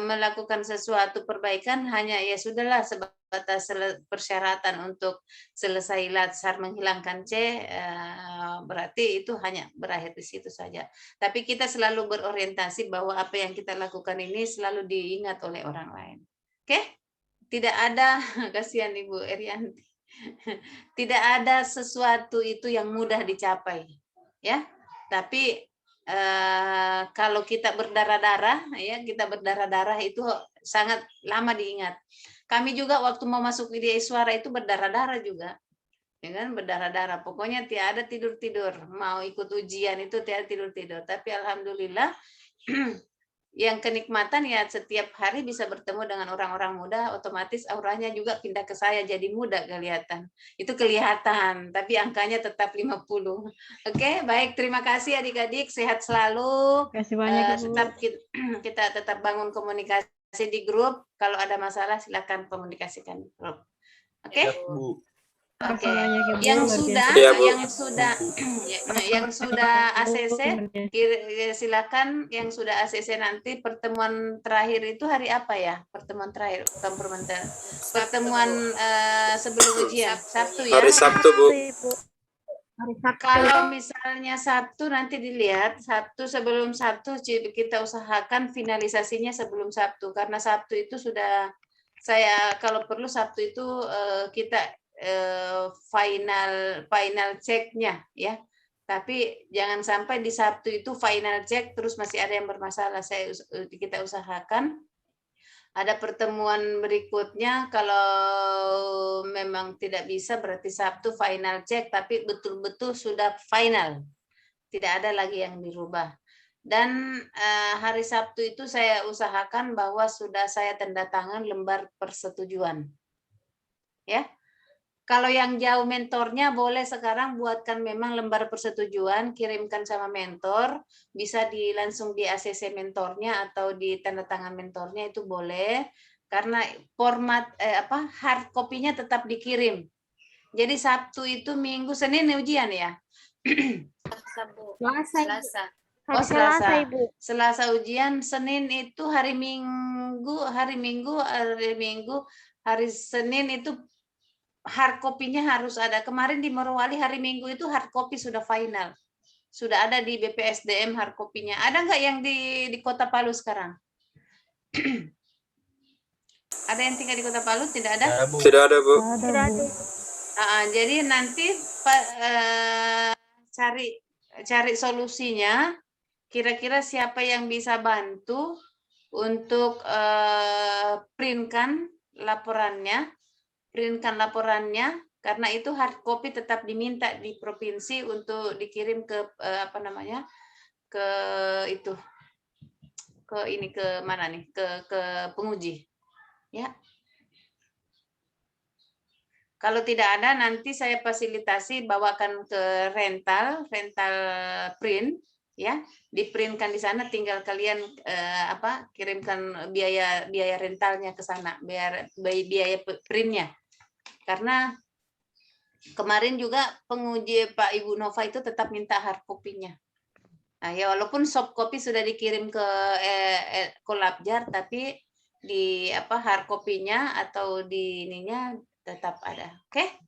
[SPEAKER 1] melakukan sesuatu perbaikan hanya ya sudahlah sebatas persyaratan untuk selesai latsar menghilangkan C, berarti itu hanya berakhir di situ saja. Tapi kita selalu berorientasi bahwa apa yang kita lakukan ini selalu diingat oleh orang lain. Oke? Tidak ada, kasihan Ibu Erianti, tidak ada sesuatu itu yang mudah dicapai, ya. Tapi kalau kita berdarah-darah itu sangat lama diingat. Kami juga waktu mau masuk Widya Iswara itu berdarah-darah juga, ya kan, berdarah-darah. Pokoknya tiada tidur-tidur, mau ikut ujian itu tiada tidur-tidur. Tapi alhamdulillah yang kenikmatan ya setiap hari bisa bertemu dengan orang-orang muda, otomatis auranya juga pindah ke saya, jadi muda kelihatan. Itu kelihatan, tapi angkanya tetap 50. Oke, baik, terima kasih adik-adik, sehat selalu.
[SPEAKER 10] Terima kasih banyak,
[SPEAKER 1] kita tetap bangun komunikasi di grup. Kalau ada masalah silakan komunikasikan di grup. Oke? Oke, yang sudah ACC silakan, yang sudah ACC nanti pertemuan terakhir itu hari apa ya? Pertemuan terakhir, pertemuan sebelum ujian, Sabtu ya?
[SPEAKER 3] Hari Sabtu, Bu.
[SPEAKER 1] Kalau misalnya Sabtu nanti dilihat, Sabtu sebelum Sabtu kita usahakan finalisasinya sebelum Sabtu, karena Sabtu itu sudah kalau perlu Sabtu itu kita final checknya ya, Tapi jangan sampai di Sabtu itu final check terus masih ada yang bermasalah. Kita usahakan ada pertemuan berikutnya, kalau memang tidak bisa berarti Sabtu final check, tapi betul-betul sudah final. Tidak ada lagi yang dirubah. Dan hari Sabtu itu saya usahakan bahwa sudah saya tanda tangan lembar persetujuan. Ya. Kalau yang jauh mentornya boleh sekarang buatkan memang lembar persetujuan, kirimkan sama mentor, bisa langsung di ACC mentornya atau di tanda tangan mentornya itu boleh, karena format hard copy-nya tetap dikirim. Jadi Sabtu itu Minggu, Senin ujian ya?
[SPEAKER 9] Selasa.
[SPEAKER 1] Oh, Selasa. Selasa ujian, Senin itu hari Senin itu hard copy-nya harus ada. Kemarin di Morowali hari Minggu itu hard copy sudah final. Sudah ada di BPSDM hard copy-nya. Ada nggak yang di Kota Palu sekarang? Ada yang tinggal di Kota Palu? Tidak ada?
[SPEAKER 3] Tidak ada, Bu.
[SPEAKER 7] Tidak ada.
[SPEAKER 1] Jadi nanti cari solusinya. Kira-kira siapa yang bisa bantu untuk printkan laporannya, karena itu hard copy tetap diminta di provinsi untuk dikirim ke ke penguji, ya. Kalau tidak ada nanti saya fasilitasi bawakan ke rental print, ya, diprintkan di sana, tinggal kalian kirimkan biaya rentalnya ke sana, biaya printnya. Karena kemarin juga penguji Pak Ibu Nova itu tetap minta hard copy-nya. Nah, ya walaupun soft copy sudah dikirim ke Kolabjar, tapi di hard copy-nya atau di ininya tetap ada. Oke?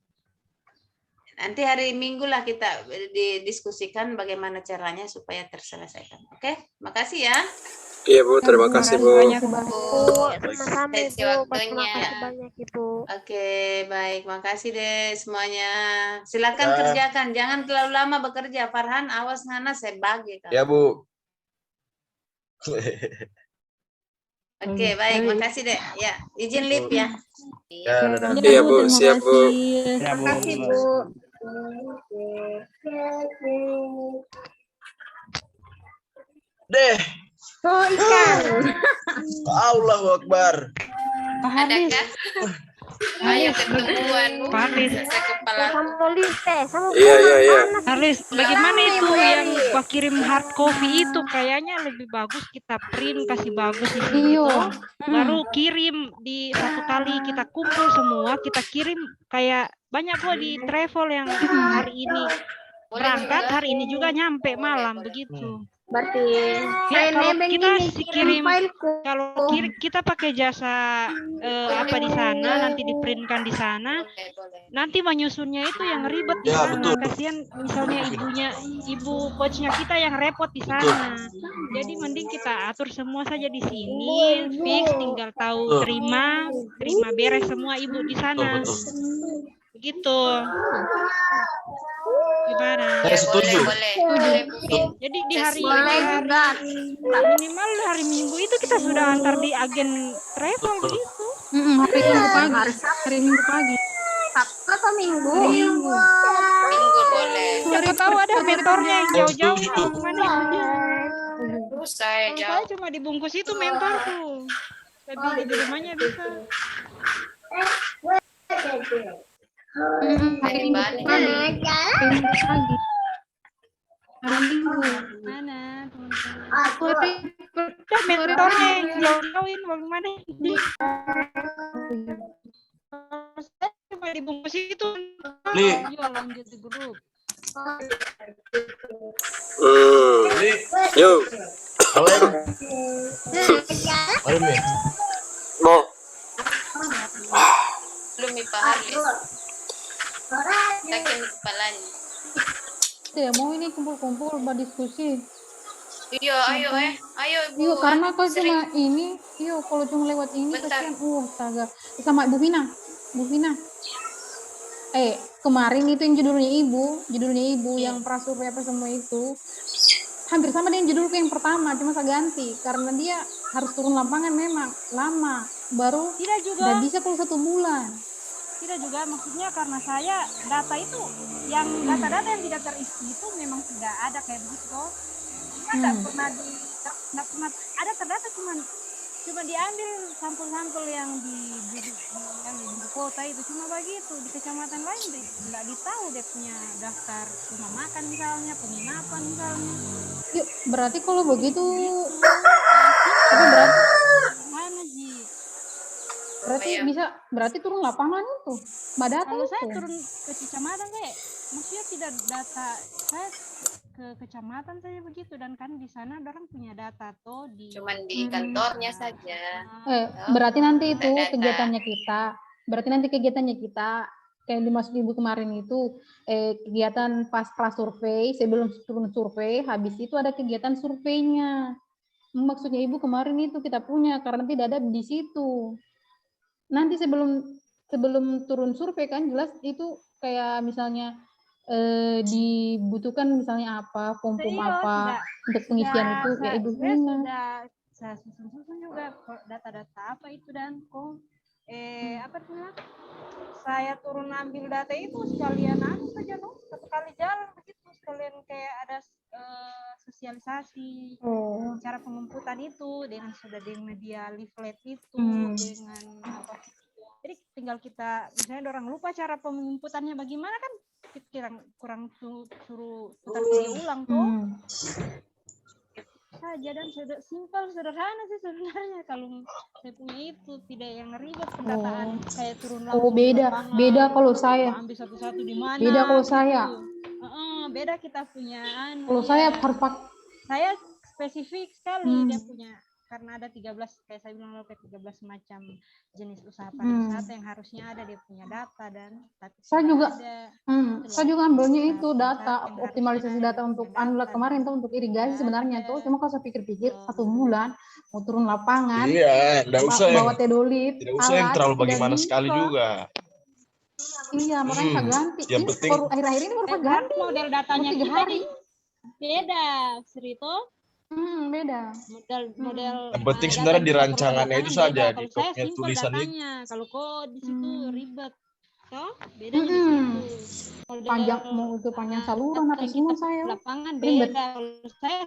[SPEAKER 1] Nanti hari Minggu lah kita didiskusikan bagaimana caranya supaya terselesaikan. Oke? Makasih ya.
[SPEAKER 3] Iya, Bu, terima kasih, Bu.
[SPEAKER 7] Sama-sama, Ibu. Terima kasih banyak, Ibu.
[SPEAKER 1] Oke, baik. Makasih deh semuanya. Silakan kerjakan. Jangan terlalu lama bekerja. Farhan, awas ngana saya bagi.
[SPEAKER 5] Ya, Bu.
[SPEAKER 1] Oke, baik. Makasih deh. Ya, izin live ya.
[SPEAKER 3] Iya, Bu. Siap, Bu.
[SPEAKER 7] Terima kasih, Bu.
[SPEAKER 5] Deh.
[SPEAKER 7] Oh, ikan.
[SPEAKER 5] Allahu Akbar.
[SPEAKER 9] Adakah? Ayo ketemuan. Kepala.
[SPEAKER 3] Iya.
[SPEAKER 10] Haris, bagaimana itu yang gua kirim hard copy itu? Kayaknya lebih bagus kita print, kasih bagus di sini. Baru kirim di satu kali kita kumpul semua, kita kirim kayak banyak kok di travel yang hari ini berangkat, hari ini juga nyampe malam begitu.
[SPEAKER 7] Berarti
[SPEAKER 10] kalau kita kirim, kalau kita pakai jasa di sana, nanti diprintkan di sana, nanti menyusunnya itu yang ribet di sana. Kasihan misalnya ibu coachnya kita yang repot di sana. Jadi mending kita atur semua saja di sini, fix, tinggal tahu terima beres semua ibu di sana. Begitu. Gimana?
[SPEAKER 5] Saya setuju.
[SPEAKER 9] Boleh.
[SPEAKER 10] Jadi di hari minimal hari Minggu itu kita sudah antar di agen travel begitu.
[SPEAKER 2] Hari Minggu pagi.
[SPEAKER 7] Sabtu atau Minggu?
[SPEAKER 9] Minggu boleh.
[SPEAKER 10] Siapa tahu ada mentornya yang jauh-jauh mana
[SPEAKER 9] Saya jauh.
[SPEAKER 10] Saya cuma dibungkus itu mentorku. Tapi di rumahnya bisa.
[SPEAKER 9] Dari Bali.
[SPEAKER 10] Mana? Mentornya yang jauh-jauhin bagaimana? Saya cuma dibungkus itu. Lanjut di grup.
[SPEAKER 3] Yo. Mau.
[SPEAKER 9] Belum Pak Haris. Sakit kepalanya.
[SPEAKER 2] Ya mau ini kumpul-kumpul berdiskusi.
[SPEAKER 9] Iya, ayo Bu.
[SPEAKER 2] Iya, karena kau cuma ini, kalau cuma lewat ini kasihan. Astaga. Sama Bu Vina. kemarin itu yang judulnya ibu yang prasurvei apa semua itu hampir sama dengan judulku yang pertama, cuma saya ganti karena dia harus turun lapangan, memang lama, baru
[SPEAKER 10] Tidak juga.
[SPEAKER 2] nggak bisa kalau 1 bulan.
[SPEAKER 10] Tidak juga, maksudnya karena saya data itu yang data-data yang tidak terisi itu memang tidak ada kayak begitu. Tidak pernah ada terdata, cuma diambil sampel-sampel yang di ibu kota itu, cuma begitu. Di kecamatan lain tidak ditahu dia punya daftar rumah makan misalnya, penginapan misalnya.
[SPEAKER 2] Yuk, berarti kalau begitu berarti turun lapangan itu, Badata
[SPEAKER 10] kalau
[SPEAKER 2] itu.
[SPEAKER 10] saya turun ke kecamatan maksudnya tidak data saya ke kecamatan saja begitu, dan kan di sana orang punya data tuh
[SPEAKER 9] cuman di kantornya saja.
[SPEAKER 2] Berarti nanti itu kegiatannya kita kayak dimaksud ibu kemarin itu kegiatan pas prasurvei, sebelum turun survei, habis itu ada kegiatan surveinya. Maksudnya ibu kemarin itu kita punya karena tidak ada di situ. Nanti sebelum turun survei kan jelas itu kayak misalnya dibutuhkan misalnya apa, form apa untuk pengisian itu ya ibu punya.
[SPEAKER 10] Saya susun juga data-data apa itu, dan saya turun ambil data itu sekalian saja satu kali jalan begitu, sekalian kayak ada sosialisasi cara pengumputan itu dengan media leaflet itu dengan apa. Jadi tinggal kita misalnya orang lupa cara pengumputannya bagaimana kan, kita kurang suruh putar video ulang tuh saja, dan simpel sederhana sih sebenarnya. Kalau saya punya itu tidak yang ribet pendataan kayak turun langsung
[SPEAKER 2] beda kalau saya
[SPEAKER 10] ambil satu-satu di mana,
[SPEAKER 2] beda kalau saya
[SPEAKER 10] beda kita punya
[SPEAKER 2] kalau saya harus
[SPEAKER 10] saya spesifik sekali dia punya, karena ada 13 kayak saya bilang 13 macam jenis usaha pariwisata yang harusnya ada dia punya data, dan
[SPEAKER 2] saya juga ambilnya itu data optimalisasi data untuk kemarin tuh untuk irigasi sebenarnya tuh, cuma kalau saya pikir-pikir 1 bulan mau turun lapangan bawa tedolit
[SPEAKER 5] tidak usah yang terlalu bagaimana sekali juga.
[SPEAKER 2] Iya, makanya saya ganti.
[SPEAKER 5] Yang penting
[SPEAKER 2] akhir-akhir ini baru saya ganti.
[SPEAKER 10] Model datanya
[SPEAKER 2] 3
[SPEAKER 10] kita
[SPEAKER 2] hari.
[SPEAKER 10] Beda, Srito.
[SPEAKER 2] Beda.
[SPEAKER 10] Model.
[SPEAKER 5] Yang penting sebenarnya di rancangannya itu saja, di kopnya tulisan itu.
[SPEAKER 10] Kalau kok di situ ribet, toh beda di situ.
[SPEAKER 2] Panjang mau itu panjang saluran atau semua saya.
[SPEAKER 10] Lapangan beda. Kalau saya